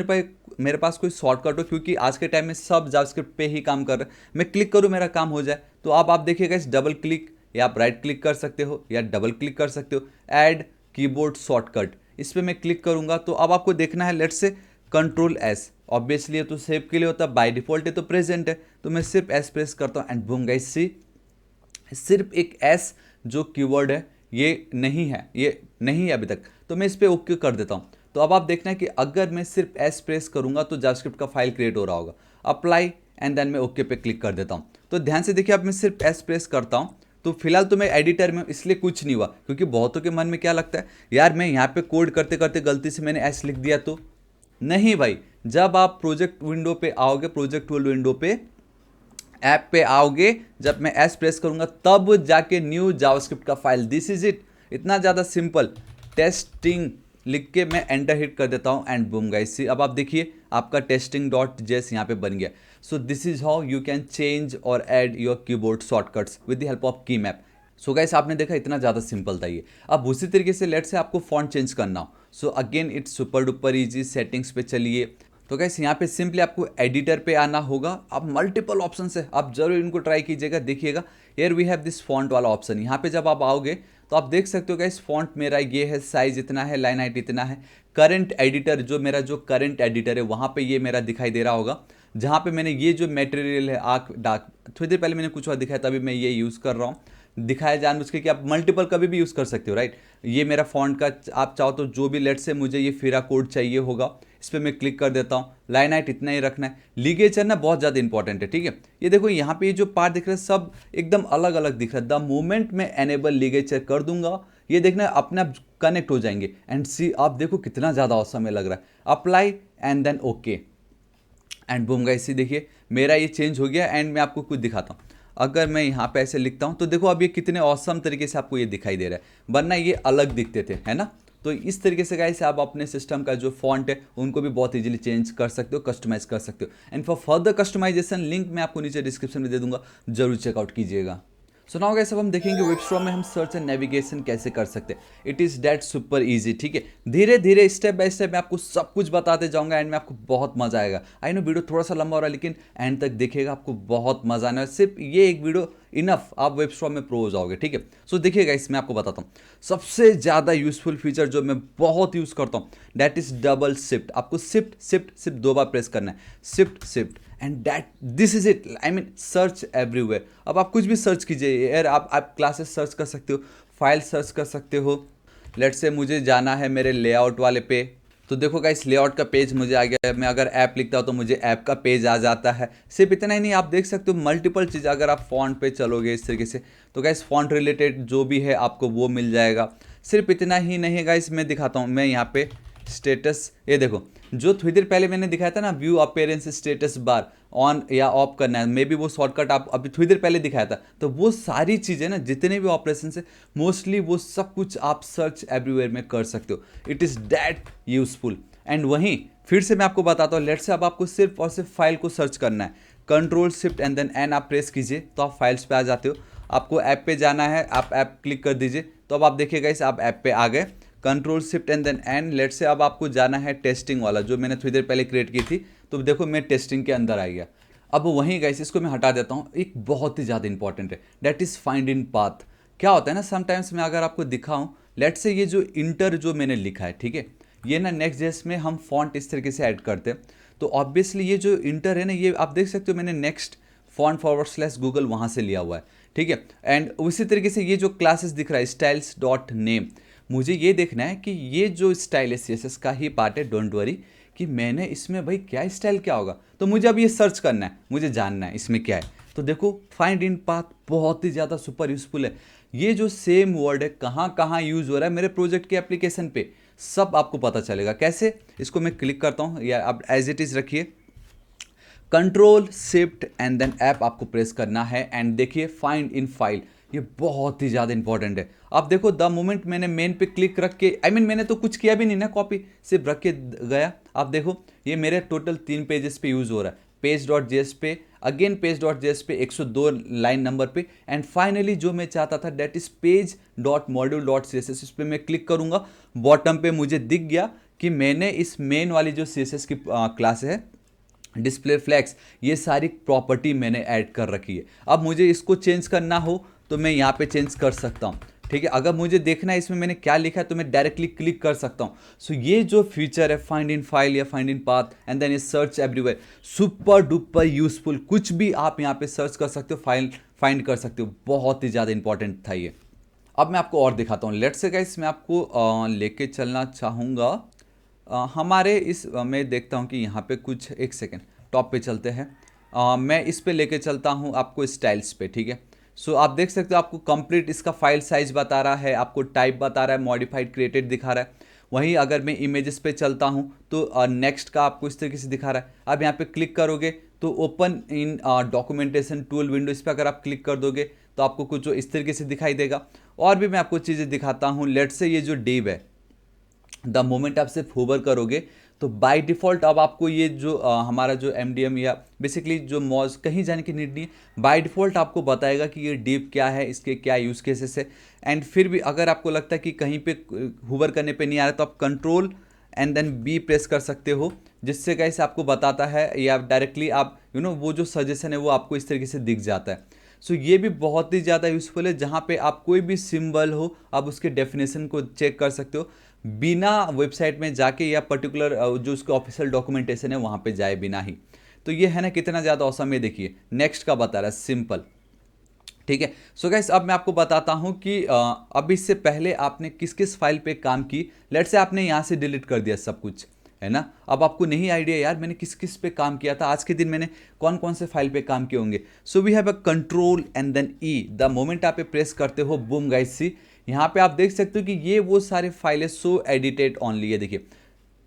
मेरे पास कोई शॉर्टकट हो, क्योंकि आज के टाइम में सब जावास्क्रिप्ट पे ही काम कर रहे हैं। मैं क्लिक करूँ मेरा काम हो जाए। तो अब आप देखिएगा इस डबल क्लिक, या आप राइट क्लिक कर सकते हो या डबल क्लिक कर सकते हो, ऐड कीबोर्ड शॉर्टकट, इस पर मैं क्लिक करूँगा। तो अब आपको देखना है let's say control S, obviously ये तो सेव के लिए होता है, बाय डिफॉल्ट है तो प्रेजेंट है, तो मैं सिर्फ एस प्रेस करता हूँ एंड बूम गाइस सी, सिर्फ एक एस जो कीवर्ड है ये नहीं है, ये नहीं है अभी तक, तो मैं इस पर ओके कर देता हूँ। तो अब आप देखना है कि अगर मैं सिर्फ एस प्रेस करूंगा तो जावास्क्रिप्ट का फाइल क्रिएट हो रहा होगा। अप्लाई एंड देन मैं ओके पे क्लिक कर देता हूँ। तो ध्यान से देखिए, अब मैं सिर्फ एस प्रेस करता हूँ तो फिलहाल तो मैं एडिटर में, इसलिए कुछ नहीं हुआ, क्योंकि बहुतों के मन में क्या लगता है, यार मैं यहाँ पे कोड करते करते गलती से मैंने एस लिख दिया तो। नहीं भाई, जब आप प्रोजेक्ट विंडो पे आओगे, प्रोजेक्ट टूल विंडो पे, ऐप पे आओगे, जब मैं एस प्रेस करूंगा तब जाके न्यू जावास्क्रिप्ट का फाइल, दिस इज इट। इतना ज़्यादा सिंपल। टेस्टिंग लिख के मैं एंटर हिट कर देता हूं एंड बूम गाइस, सी अब आप देखिए आपका टेस्टिंग डॉट जेएस यहाँ पे बन गया। So this is how you can change और add your keyboard shortcuts with the help of keymap. So guys आपने देखा इतना ज़्यादा सिंपल था ये। अब उसी तरीके से लेट से आपको फॉन्ट चेंज करना हो, so again it's super duper easy. Settings पे चलिए, तो गाइस यहाँ पे सिंपली आपको एडिटर पे आना होगा। अब मल्टीपल ऑप्शन है, आप जरूर इनको ट्राई कीजिएगा, देखिएगा। Here we have this font वाला ऑप्शन। यहाँ पे जब आप आओगे तो आप देख सकते हो गाइस फॉन्ट मेरा ये है, साइज इतना है, लाइन हाइट इतना है। करंट एडिटर, जो मेरा जो करंट एडिटर है वहाँ पे ये मेरा दिखाई दे रहा होगा, जहाँ पे मैंने ये जो मटेरियल है आँख डार्क, थोड़ी देर पहले मैंने कुछ और दिखाया तभी मैं ये यूज़ कर रहा हूँ, दिखाया जानबूझ के कि आप मल्टीपल कभी भी यूज़ कर सकते हो, राइट। ये मेरा फॉन्ट का, आप चाहो तो जो भी लेट से मुझे ये फिरा कोड चाहिए होगा, इस पर मैं क्लिक कर देता हूँ। लाइन हाइट इतना ही रखना है। लिगेचर ना बहुत ज़्यादा इंपॉर्टेंट है, ठीक है। ये देखो यहाँ पे ये जो पार्ट दिख रहा है सब एकदम अलग अलग दिख रहा है। द मोमेंट मैं एनेबल लिगेचर कर दूंगा, ये देखना अपने आप कनेक्ट हो जाएंगे। एंड सी आप देखो कितना ज़्यादा औसम लग रहा है। Apply and then okay and boom guys, देखिए मेरा ये चेंज हो गया। एंड मैं आपको कुछ दिखाता हूँ, अगर मैं यहाँ पे ऐसे लिखता हूँ तो देखो अब ये कितने औसम तरीके से आपको ये दिखाई दे रहा है, वरना ये अलग दिखते थे, है ना। तो इस तरीके से गाइस आप अपने सिस्टम का जो फॉन्ट है उनको भी बहुत इजीली चेंज कर सकते हो, कस्टमाइज कर सकते हो। And for further customisation link मैं आपको नीचे डिस्क्रिप्शन में दे दूंगा, जरूर चेकआउट कीजिएगा। सो नाउ गाइस अब हम देखेंगे वेबस्टॉर्म में हम सर्च एंड नेविगेशन कैसे कर सकते हैं। It is that super easy, ठीक है। धीरे धीरे स्टेप बाय स्टेप मैं आपको सब कुछ बताते जाऊंगा एंड में आपको बहुत मजा आएगा। आई नो वीडियो थोड़ा सा लंबा हो रहा है, लेकिन एंड तक देखिएगा, आपको बहुत मजा आने वाला है। सिर्फ ये एक वीडियो इनफ, आप वेबस्टॉर्म में प्रो हो जाओगे, ठीक है। सो देखिएगा, इसमें आपको बताता हूँ सबसे ज़्यादा यूजफुल फीचर जो मैं बहुत यूज़ करता हूँ, दैट इज़ डबल शिफ्ट। आपको शिफ्ट शिफ्ट सिर्फ 2 बार प्रेस करना है, shift shift, and that this is it. I mean search everywhere. अब आप कुछ भी सर्च कीजिए यार, आप क्लासेस सर्च कर सकते हो, फाइल सर्च कर सकते हो। लेट से मुझे जाना है मेरे लेआउट वाले पे, तो देखो गाइस लेआउट का पेज मुझे आ गया है। मैं अगर ऐप लिखता हूँ तो मुझे ऐप का पेज आ जाता है। सिर्फ इतना ही नहीं, आप देख सकते हो मल्टीपल चीज़। अगर आप फॉन्ट पे चलोगे इस तरीके से तो गाइस फॉन्ट रिलेटेड जो भी है आपको वो मिल जाएगा। सिर्फ इतना ही नहीं गाइस, मैं दिखाता हूँ। मैं यहाँ पे स्टेटस, ये देखो जो थोड़ी देर पहले मैंने दिखाया था ना, view appearance status bar on या ऑफ करना है, मे बी वो शॉर्टकट आप अभी थोड़ी देर पहले दिखाया था। तो वो सारी चीज़ें ना, जितने भी ऑपरेशन है मोस्टली वो सब कुछ आप सर्च एवरीवेयर में कर सकते हो। It is that useful. And वहीं फिर से मैं आपको बताता हूँ, लेट से अब आपको सिर्फ और सिर्फ फाइल को सर्च करना है। Control shift and then N आप प्रेस कीजिए तो आप फाइल्स पे आ जाते हो। आपको ऐप पे जाना है, आप ऐप क्लिक कर दीजिए तो अब आप देखिएगा इस आप ऐप पे आ गए। Control shift and then N, let से अब आपको जाना है टेस्टिंग वाला जो मैंने थोड़ी देर पहले क्रिएट की थी। तो देखो मैं टेस्टिंग के अंदर आ गया। अब वहीं गाइस इसको मैं हटा देता हूँ। एक बहुत ही ज़्यादा इंपॉर्टेंट है, that is find in path. क्या होता है ना, समटाइम्स मैं अगर आपको दिखाऊं, लेट से ये जो इंटर जो मैंने लिखा है, ठीक है, ये ना नेक्स्ट जेस में हम फॉन्ट इस तरीके से ऐड करते हैं। तो ऑब्वियसली ये जो इंटर है ना, ये आप देख सकते हो मैंने next font forward slash Google वहाँ से लिया हुआ है, ठीक है। एंड उसी तरीके से ये जो क्लासेस दिख रहा है स्टाइल्स डॉट नेम, मुझे ये देखना है कि ये जो स्टाइल है CSS का ही पार्ट है, डोंट वरी कि मैंने इसमें भाई क्या स्टाइल क्या होगा। तो मुझे अब ये सर्च करना है, मुझे जानना है इसमें क्या है। तो देखो फाइंड इन पाथ बहुत ही ज़्यादा सुपर यूजफुल है। ये जो सेम वर्ड है कहाँ कहाँ यूज़ हो रहा है मेरे प्रोजेक्ट के एप्लीकेशन पे, सब आपको पता चलेगा। कैसे, इसको मैं क्लिक करता हूँ या आप एज इट इज़ रखिए, control shift and then app आपको प्रेस करना है। एंड देखिए फाइंड इन फाइल, ये बहुत ही ज़्यादा इंपॉर्टेंट है। आप देखो द मोमेंट मैंने मेन पे क्लिक रख के, आई मीन मैंने तो कुछ किया भी नहीं ना, कॉपी सिर्फ रख के गया। आप देखो ये मेरे टोटल 3 पेजेस पे यूज़ हो रहा है, पेज डॉट जेएस पे, अगेन पेज डॉट जेएस पे 102 लाइन नंबर पे, एंड फाइनली जो मैं चाहता था that is page dot module dot CSS। इस पर मैं क्लिक करूँगा, बॉटम पे मुझे दिख गया कि मैंने इस मेन वाली जो CSS की क्लास है डिस्प्ले फ्लैक्स, ये सारी प्रॉपर्टी मैंने ऐड कर रखी है। अब मुझे इसको चेंज करना हो तो मैं यहाँ पे चेंज कर सकता हूँ, ठीक है। अगर मुझे देखना है इसमें मैंने क्या लिखा है तो मैं डायरेक्टली क्लिक कर सकता हूँ। सो ये जो फीचर है फाइंड इन फाइल या find in path and then ये search everywhere, super duper useful. कुछ भी आप यहाँ पे सर्च कर सकते हो, फाइल फाइंड कर सकते हो, बहुत ही ज़्यादा इंपॉर्टेंट था ये। अब मैं आपको और दिखाता हूँ। लेट्स से गाइस मैं आपको लेके चलना चाहूँगा हमारे इस मैं देखता हूँ कि यहाँ पे कुछ, एक सेकेंड, टॉप पे चलते हैं। मैं इस पे लेके चलता हूँ आपको स्टाइल्स पे, ठीक है। सो आप देख सकते हो आपको कंप्लीट इसका फाइल साइज बता रहा है, आपको टाइप बता रहा है, मॉडिफाइड क्रिएटेड दिखा रहा है। वहीं अगर मैं इमेजेस पे चलता हूँ तो नेक्स्ट का आपको इस तरीके से दिखा रहा है। अब यहाँ पे क्लिक करोगे तो open in documentation tool window, इस पर अगर आप क्लिक कर दोगे तो आपको कुछ जो इस तरीके से दिखाई देगा। और भी मैं आपको चीज़ें दिखाता हूँ। लेट्स से ये जो डिव है, द मोमेंट आप सिर्फ होवर करोगे तो बाय डिफ़ॉल्ट अब आपको ये जो हमारा जो एमडीएम या बेसिकली जो मॉज, कहीं जाने की नीड नहीं है, बाय डिफ़ॉल्ट आपको बताएगा कि ये डीप क्या है, इसके क्या यूज़ केसेस है। एंड फिर भी अगर आपको लगता है कि कहीं पे होवर करने पे नहीं आ रहा तो आप control and then B press कर सकते हो, जिससे कैसे आपको बताता है, या डायरेक्टली आप वो जो सजेशन है वो आपको इस तरीके से दिख जाता है। सो ये भी बहुत ही ज़्यादा यूज़फुल है, जहाँ पे आप कोई भी सिंबल हो आप उसके डेफिनेशन को चेक कर सकते हो बिना वेबसाइट में जाके, या पर्टिकुलर जो उसके ऑफिशियल डॉक्यूमेंटेशन है वहाँ पे जाए बिना ही। तो ये है ना कितना ज़्यादा औसम है। देखिए नेक्स्ट का बता रहा है सिंपल, ठीक है। सो गाइस अब मैं आपको बताता हूँ कि अब इससे पहले आपने किस किस फाइल पे काम की। लेट से आपने यहाँ से डिलीट कर दिया सब कुछ, है ना। अब आपको नहीं आइडिया यार मैंने किस किस पे काम किया था, आज के दिन मैंने कौन कौन से फाइल पे काम किए होंगे। So we have a control and then E, the moment आप प्रेस करते हो, बूम गाइस सी यहाँ पे आप देख सकते हो कि ये वो सारे फाइलें सो एडिटेड ऑनली है, देखिए,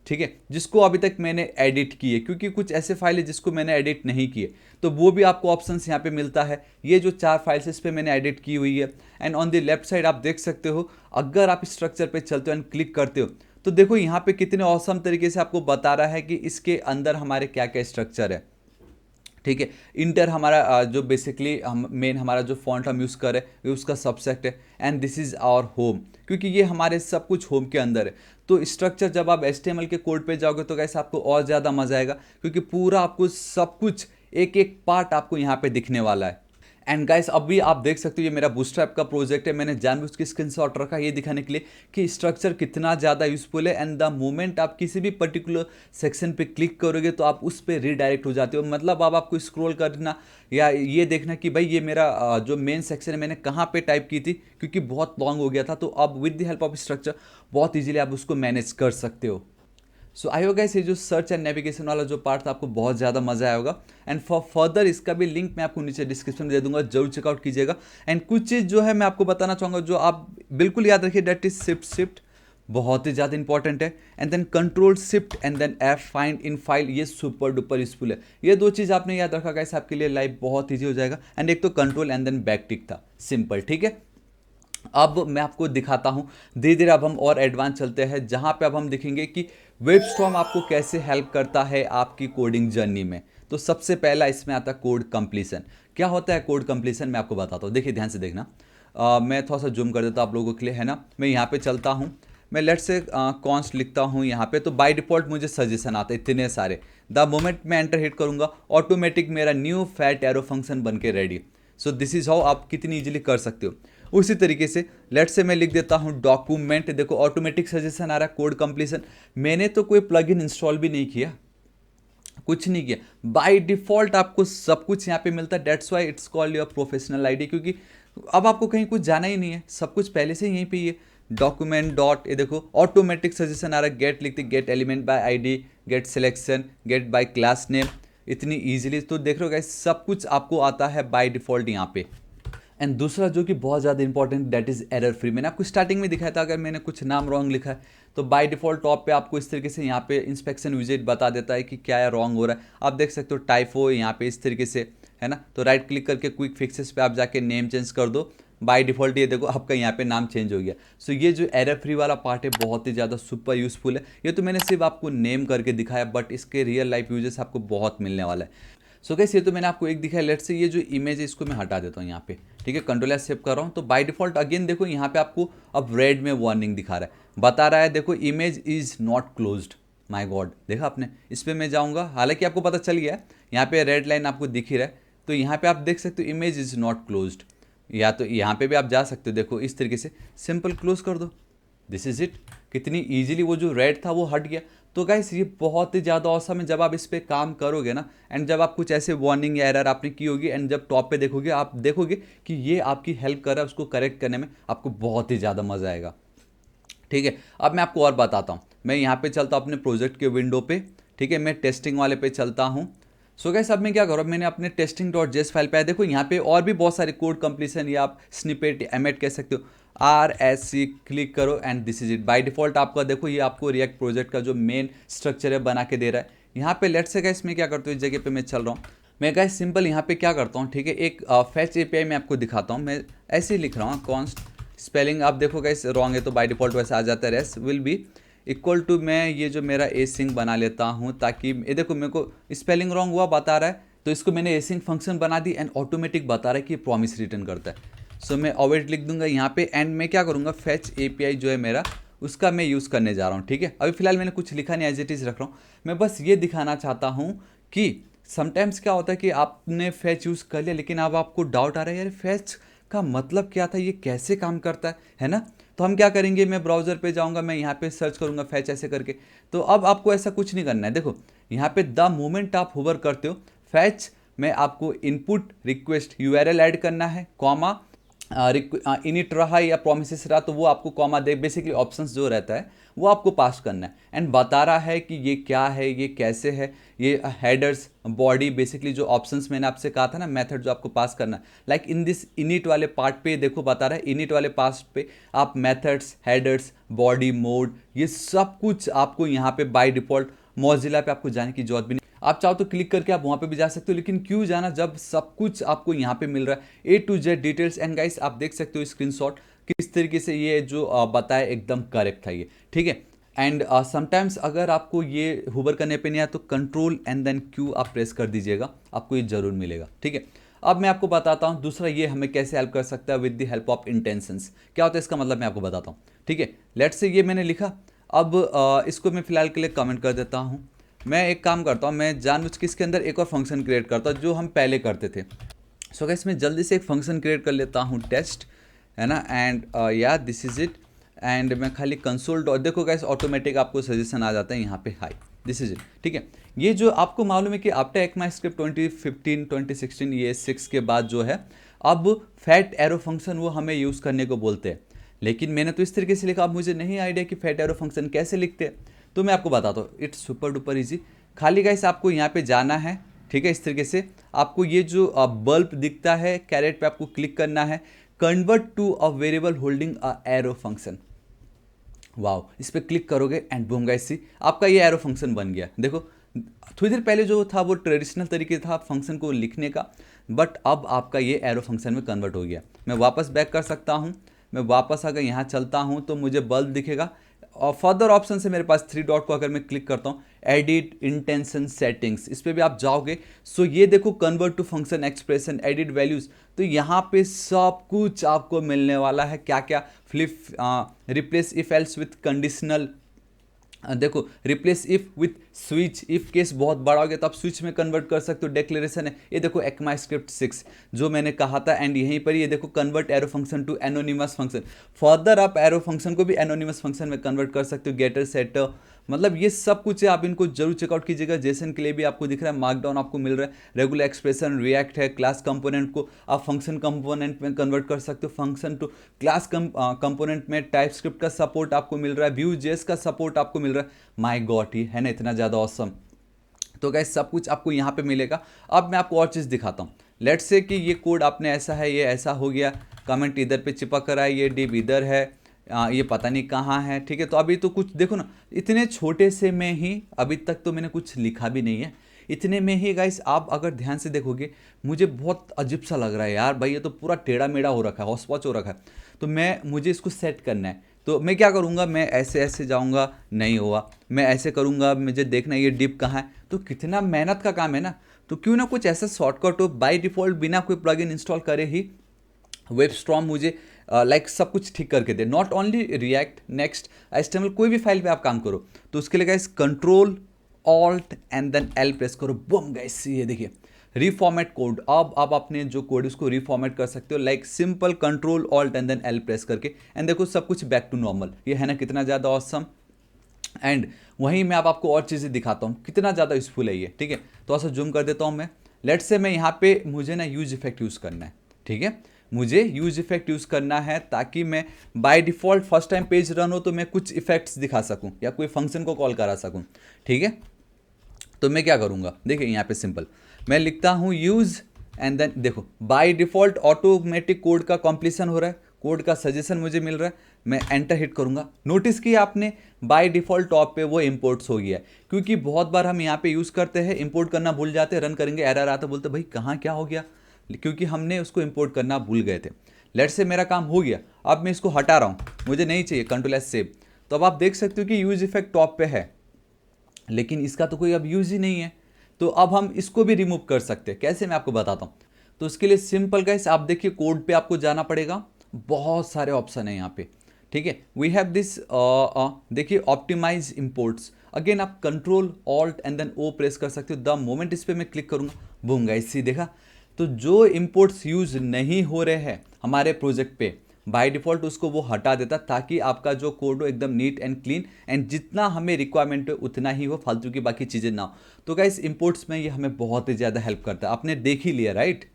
ठीक है, जिसको अभी तक मैंने एडिट किए, क्योंकि कुछ ऐसे फाइल है जिसको मैंने एडिट नहीं किए, तो वो भी आपको ऑप्शंस यहाँ पे मिलता है। ये जो 4 फाइल्स इस पे मैंने एडिट की हुई है। And on the left side आप देख सकते हो, अगर आप स्ट्रक्चर पे चलते हो एंड क्लिक करते हो तो देखो यहाँ पे कितने औसम तरीके से आपको बता रहा है कि इसके अंदर हमारे क्या क्या स्ट्रक्चर है, ठीक है। इंटर हमारा जो बेसिकली हम मेन हमारा जो फॉन्ट हम यूज़ कर रहे हैं ये उसका सबसेट है। And this is our home, क्योंकि ये हमारे सब कुछ होम के अंदर है। तो स्ट्रक्चर जब आप HTML के कोड पे जाओगे तो कैसे आपको और ज़्यादा मज़ा आएगा, क्योंकि पूरा आपको सब कुछ एक एक पार्ट आपको यहाँ पे दिखने वाला है। एंड गाइस अभी आप देख सकते हो ये मेरा बूटस्ट्रैप का प्रोजेक्ट है, मैंने जानबूझ के स्क्रीनशॉट रखा ये दिखाने के लिए कि स्ट्रक्चर कितना ज़्यादा यूजफुल है। एंड द मोमेंट आप किसी भी पर्टिकुलर सेक्शन पे क्लिक करोगे तो आप उस पर रीडायरेक्ट हो जाते हो। मतलब अब आपको स्क्रॉल करना या ये देखना कि भाई ये मेरा जो मेन सेक्शन है मैंने कहाँ पे टाइप की थी, क्योंकि बहुत लॉन्ग हो गया था, तो अब with the help of structure बहुत ईजिली आप उसको मैनेज कर सकते हो। सो आई होगा ये जो सर्च एंड नेविगेशन वाला जो पार्ट था आपको बहुत ज़्यादा मजा आया होगा। एंड फॉर फर्दर इसका भी लिंक मैं आपको नीचे डिस्क्रिप्शन में दे दूंगा, जरूर चेकआउट कीजिएगा। एंड कुछ चीज़ जो है मैं आपको बताना चाहूँगा जो आप बिल्कुल याद रखिए, डेट इज शिफ्ट बहुत ही ज़्यादा इंपॉर्टेंट है। And then control shift and then F find in file, ये सुपर डुपर यूजफुल है। ये 2 चीज़ आपने याद रखा गाइस, आपके लिए लाइफ बहुत ईजी हो जाएगा। एंड एक तो कंट्रोल एंड देन बैक टिक था, सिंपल, ठीक है। अब मैं आपको दिखाता हूं धीरे धीरे, अब हम और एडवांस चलते हैं, जहां पे अब हम देखेंगे कि वेबस्टॉर्म आपको कैसे हेल्प करता है आपकी कोडिंग जर्नी में। तो सबसे पहला इसमें आता है कोड कंप्लीशन। क्या होता है कोड कंप्लीशन, मैं आपको बताता हूँ, देखिए ध्यान से देखना। मैं थोड़ा सा जूम कर देता हूँ आप लोगों के लिए, है ना। मैं यहाँ पे चलता हूँ, मैं लेट से कॉन्स्ट लिखता हूँ यहाँ पे, तो बाय डिफ़ॉल्ट मुझे सजेशन आते हैं इतने सारे। द मोमेंट मैं एंटर हिट करूँगा ऑटोमेटिक मेरा न्यू फैट एरो फंक्शन बन के ready. So this is how आप कितनी ईजिली कर सकते हो। उसी तरीके से लेट से मैं लिख देता हूँ डॉक्यूमेंट, देखो ऑटोमेटिक सजेशन आ रहा है कोड कंप्लीशन। मैंने तो कोई प्लगइन इंस्टॉल भी नहीं किया, कुछ नहीं किया, बाय डिफ़ॉल्ट आपको सब कुछ यहाँ पे मिलता है। That's why it's called your professional ID, क्योंकि अब आपको कहीं कुछ जाना ही नहीं है, सब कुछ पहले से ही यहीं पे ही है। डॉक्यूमेंट डॉट, ये देखो ऑटोमेटिक सजेशन आ रहा है, गेट लिखते get element by ID, get selection, get by class name, इतनी ईजिली। तो देख रहे हो गाइस सब कुछ आपको आता है बाय डिफ़ॉल्ट यहाँ पे। एंड दूसरा जो कि बहुत ज़्यादा important, that is error free. मैंने आपको स्टार्टिंग में दिखाया था, अगर मैंने कुछ नाम रॉन्ग लिखा है तो बाय डिफ़ॉल्ट टॉप पे आपको इस तरीके से यहाँ पे इंस्पेक्शन विजिट बता देता है कि क्या है रॉन्ग हो रहा है। आप देख सकते हो टाइपो यहाँ पे इस तरीके से, है ना। तो राइट क्लिक करके क्विक फिक्सेस पे आप जाके नेम चेंज कर दो, बाय डिफ़ॉल्ट ये देखो आपका यहाँ पे नाम चेंज हो गया। सो ये जो एरर फ्री वाला पार्ट है बहुत ही ज़्यादा सुपर यूज़फुल है। ये तो मैंने सिर्फ आपको नेम करके दिखाया, बट इसके रियल लाइफ यूजेस आपको बहुत मिलने वाला है। सो गाइस ये तो मैंने आपको एक दिखाया। लेट से ये जो इमेज है इसको मैं हटा देता हूँ यहाँ पे, ठीक है, कंट्रोल एस सेव कर रहा हूँ। तो बाय डिफ़ॉल्ट अगेन देखो यहाँ पे आपको अब रेड में वार्निंग दिखा रहा है, बता रहा है देखो image is not closed. My God, देखा आपने, इस पर मैं जाऊँगा, हालांकि आपको पता चल गया यहाँ पे रेड लाइन आपको दिख ही रहा है। तो यहाँ पे आप देख सकते हो इमेज इज़ नॉट क्लोज्ड, या तो यहाँ पे भी आप जा सकते हो, देखो इस तरीके से सिंपल क्लोज कर दो, दिस इज़ इट। कितनी ईजिली वो जो रेड था वो हट गया। तो गाइस ये बहुत ही ज़्यादा औसम है जब आप इस पर काम करोगे ना। एंड जब आप कुछ ऐसे वार्निंग या एरर आपने की होगी एंड जब टॉप पे देखोगे आप देखोगे कि ये आपकी हेल्प कर रहा है, उसको करेक्ट करने में आपको बहुत ही ज़्यादा मज़ा आएगा, ठीक है। अब मैं आपको और बताता हूँ, मैं यहाँ पे चलता हूँ अपने प्रोजेक्ट के विंडो पे, ठीक है, मैं टेस्टिंग वाले पे चलता हूँ। सो गाइस अब मैं क्या करूँ, मैंने अपने testing.js फाइल पे आया, देखो यहाँ पे और भी बहुत सारे कोड कंप्लीशन या आप स्निपेट एमेट कह सकते हो, RSC क्लिक करो and this is it. By default आपका देखो ये आपको रिएक्ट प्रोजेक्ट का जो मेन स्ट्रक्चर है बना के दे रहा है। यहाँ पे लेट्स से गाइस मैं क्या करता हूँ, इस जगह पे मैं चल रहा हूँ, मैं गाइस सिंपल यहाँ पे क्या करता हूँ, ठीक है, एक फैच API मैं आपको दिखाता हूँ। मैं ऐसे ही लिख रहा हूँ, कॉन्स्ट स्पेलिंग आप देखो गाइस रॉन्ग है तो बाय डिफॉल्ट वैसे आ जाता है, res will be equal to, मैं ये जो मेरा एसिंग बना लेता हूँ ताकि ये देखो मेरे को स्पेलिंग रॉन्ग हुआ बता रहा है, तो इसको मैंने एसिंग फंक्शन बना दी एंड ऑटोमेटिक बता रहा है कि प्रॉमिस रिटर्न करता है। सो मैं अवेट लिख दूंगा यहाँ पे एंड मैं क्या करूँगा, फैच API जो है मेरा उसका मैं यूज़ करने जा रहा हूँ, ठीक है। अभी फिलहाल मैंने कुछ लिखा नहीं, एज इट इज़ रख रहा हूँ। मैं बस ये दिखाना चाहता हूँ कि समटाइम्स क्या होता है कि आपने फैच यूज़ कर लिया लेकिन अब आपको डाउट आ रहा है यार फैच का मतलब क्या था, ये कैसे काम करता है ना। तो हम क्या करेंगे, मैं ब्राउज़र पे जाऊंगा, मैं यहाँ पे सर्च करूंगा फैच ऐसे करके। तो अब आपको ऐसा कुछ नहीं करना है, देखो यहाँ पे द मोमेंट आप होवर करते हो फैच में आपको इनपुट रिक्वेस्ट URL ऐड करना है, कॉमा इनिट रहा या प्रोमिसेस रहा तो वो आपको कॉमा दे, बेसिकली ऑप्शंस जो रहता है वो आपको पास करना है एंड बता रहा है कि ये क्या है, ये कैसे है, ये हेडर्स बॉडी, बेसिकली जो ऑप्शंस मैंने आपसे कहा था ना मेथड जो आपको पास करना है, लाइक इन दिस इनिट वाले पार्ट पे देखो बता रहा है, इनिट वाले पार्ट पे आप मेथड्स, हेडर्स, बॉडी, मोड, ये सब कुछ आपको यहाँ पे बाय डिफॉल्ट मौजिला पे आपको जाने की जरूरत भी नहीं। आप चाहो तो क्लिक करके आप वहाँ पे भी जा सकते हो, लेकिन क्यों जाना जब सब कुछ आपको यहाँ पे मिल रहा है A to Z details. And guys आप देख सकते हो स्क्रीनशॉट किस तरीके से ये जो बताया एकदम करेक्ट था ये, ठीक है। एंड समटाइम्स अगर आपको ये हुबर करने पे नहीं आया तो कंट्रोल एंड देन Q आप प्रेस कर दीजिएगा, आपको ये जरूर मिलेगा, ठीक है। अब मैं आपको बताता हूँ दूसरा ये हमें कैसे हेल्प कर सकता है with the help of intentions. क्या होता है इसका मतलब मैं आपको बताता हूँ, ठीक है। लेट्स से ये मैंने लिखा, अब इसको मैं फिलहाल के लिए कमेंट कर देता हूँ। मैं एक काम करता हूँ, मैं जानबूझ के इसके अंदर एक और फंक्शन क्रिएट करता हूँ जो हम पहले करते थे। सो गाइस मैं जल्दी से एक फंक्शन क्रिएट कर लेता हूँ टेस्ट, है ना, एंड या दिस इज इट। एंड मैं खाली कंसोल डॉट, देखो गाइस ऑटोमेटिक आपको सजेशन आ जाता है यहाँ पे, हाई दिस इज इट, ठीक है। ये जो आपको मालूम है कि आफ्टर ECMAScript 2015 2016 ये 6 के बाद जो है अब फैट एरो फंक्शन वो हमें यूज़ करने को बोलते हैं, लेकिन मैंने तो इस तरीके से लिखा, अब मुझे नहीं आइडिया कि फैट एरो फंक्शन कैसे लिखते हैं, तो मैं आपको बताता हूँ। It's super duper easy. खाली गाइस आपको यहाँ पे जाना है, ठीक है, इस तरीके से आपको ये जो बल्ब दिखता है कैरेट पे आपको क्लिक करना है, convert to a variable holding a arrow function. Wow, इस पर क्लिक करोगे एंड बूम गाइस सी आपका ये एरो फंक्शन बन गया। देखो थोड़ी देर पहले जो था वो ट्रेडिशनल तरीके था फंक्शन को लिखने का, बट अब आपका ये एरो फंक्शन में कन्वर्ट हो गया। मैं वापस बैक कर सकता हूँ, मैं वापस अगर यहाँ चलता हूँ तो मुझे बल्ब दिखेगा और फर्दर ऑप्शन से मेरे पास 3 डॉट को अगर मैं क्लिक करता हूँ एडिट इंटेंशन सेटिंग्स, इस पर भी आप जाओगे। सो ये देखो convert to function expression, edit values, तो यहाँ पे सब कुछ आपको मिलने वाला है। क्या क्या, flip, replace if else with conditional, देखो replace if with switch, if case बहुत बड़ा हो गया तो आप स्विच में कन्वर्ट कर सकते हो, डिक्लेरेशन है। ये देखो ECMAScript 6 जो मैंने कहा था एंड यहीं पर ये देखो convert arrow function to anonymous function. Further आप एरो फंक्शन को भी एनोनिमस फंक्शन में कन्वर्ट कर सकते हो, गेटर, सेटर, मतलब ये सब कुछ है। आप इनको जरूर चेकआउट कीजिएगा। जेसन के लिए भी आपको दिख रहा है, मार्कडाउन आपको मिल रहा है, रेगुलर एक्सप्रेशन, रिएक्ट है, क्लास कंपोनेंट को आप फंक्शन कंपोनेंट में कन्वर्ट कर सकते हो, फंक्शन टू क्लास कंपोनेंट में टाइपस्क्रिप्ट का सपोर्ट आपको मिल रहा है, Vue.js का सपोर्ट आपको मिल रहा है। माय गॉड, ही है ना इतना ज़्यादा ऑसम। तो गाइस सब कुछ आपको यहाँ पे मिलेगा। अब मैं आपको और चीज़ दिखाता हूँ। लेट्स से कि ये कोड आपने ऐसा है, ये ऐसा हो गया, कमेंट इधर पे चिपक रहा है, ये डिव इधर है, ये पता नहीं कहाँ है, ठीक है। तो अभी तो कुछ देखो ना, इतने छोटे से में ही अभी तक तो मैंने कुछ लिखा भी नहीं है, इतने में ही गाइस आप अगर ध्यान से देखोगे मुझे बहुत अजीब सा लग रहा है यार भाई, ये तो पूरा टेढ़ा मेढ़ा हो रखा है, हौच-पौच हो रखा है। तो मुझे इसको सेट करना है, तो मैं क्या करूँगा, मैं ऐसे ऐसे जाऊँगा, नहीं हुआ, मैं ऐसे करूँगा, मुझे देखना है ये डिप कहाँ है। तो कितना मेहनत का काम है ना, तो क्यों ना कुछ ऐसा शॉर्टकट हो, बाय डिफ़ॉल्ट बिना कोई प्लगइन इंस्टॉल करे ही वेबस्टॉर्म मुझे लाइक सब कुछ ठीक करके दे। Not only react, next, HTML, कोई भी फाइल पे आप काम करो तो उसके लिए guys control alt and then L press करो, बम गाइस ये देखिए रीफॉर्मेट कोड। अब आप अपने जो कोड उसको रीफॉर्मेट कर सकते हो, like simple control alt and then L press करके, एंड देखो सब कुछ बैक टू नॉर्मल। ये है ना कितना ज़्यादा ऑसम। एंड वहीं मैं अब आपको और चीज़ें दिखाता हूँ कितना ज़्यादा यूजफुल है ये, ठीक है। तो ऐसा जूम कर देता हूँ मैं। लेट्स से मैं यहाँ पे मुझे ना यूज इफेक्ट यूज़ करना है, ठीक है। मुझे यूज इफेक्ट यूज़ करना है ताकि मैं by default first time page run हो तो मैं कुछ इफेक्ट्स दिखा सकूं या कोई फंक्शन को कॉल करा सकूं, ठीक है। तो मैं क्या करूंगा, देखिए यहाँ पे सिंपल मैं लिखता हूँ यूज़ एंड देन देखो बाय डिफ़ॉल्ट ऑटोमेटिक कोड का कॉम्प्लीसन हो रहा है, कोड का सजेशन मुझे मिल रहा है, मैं एंटर हिट करूंगा। नोटिस किया आपने बाय डिफ़ॉल्ट टॉप पे वो इंपोर्ट्स हो गया है, क्योंकि बहुत बार हम यहाँ पे यूज़ करते हैं इंपोर्ट करना भूल जाते हैं, रन करेंगे एरर आता, बोलते भाई कहाँ क्या हो गया, क्योंकि हमने उसको इंपोर्ट करना भूल गए थे। लेट से मेरा काम हो गया, अब मैं इसको हटा रहा हूँ, मुझे नहीं चाहिए, कंट्रोल एस सेव। तो अब आप देख सकते हो कि यूज इफेक्ट टॉप पे है, लेकिन इसका तो कोई अब यूज ही नहीं है। तो अब हम इसको भी रिमूव कर सकते हैं, कैसे मैं आपको बताता हूँ। तो उसके लिए सिंपल गाइस आप देखिए कोड पे आपको जाना पड़ेगा, बहुत सारे ऑप्शन है यहाँ पे, ठीक है। वी हैव दिस, देखिए ऑप्टिमाइज इंपोर्ट्स, अगेन आप control alt and then O press कर सकते हो। द मोमेंट इस पे मैं क्लिक करूंगा, बूम गाइस सी देखा। तो जो इंपोर्ट्स यूज नहीं हो रहे हैं हमारे प्रोजेक्ट पे, बाय डिफ़ॉल्ट उसको वो हटा देता, ताकि आपका जो कोड हो एकदम नीट एंड क्लीन एंड जितना हमें रिक्वायरमेंट है उतना ही हो, फालतू की बाकी चीज़ें ना हो। तो गाइस इंपोर्ट्स में ये हमें बहुत ही ज़्यादा हेल्प करता है, आपने देख ही लिया राइट।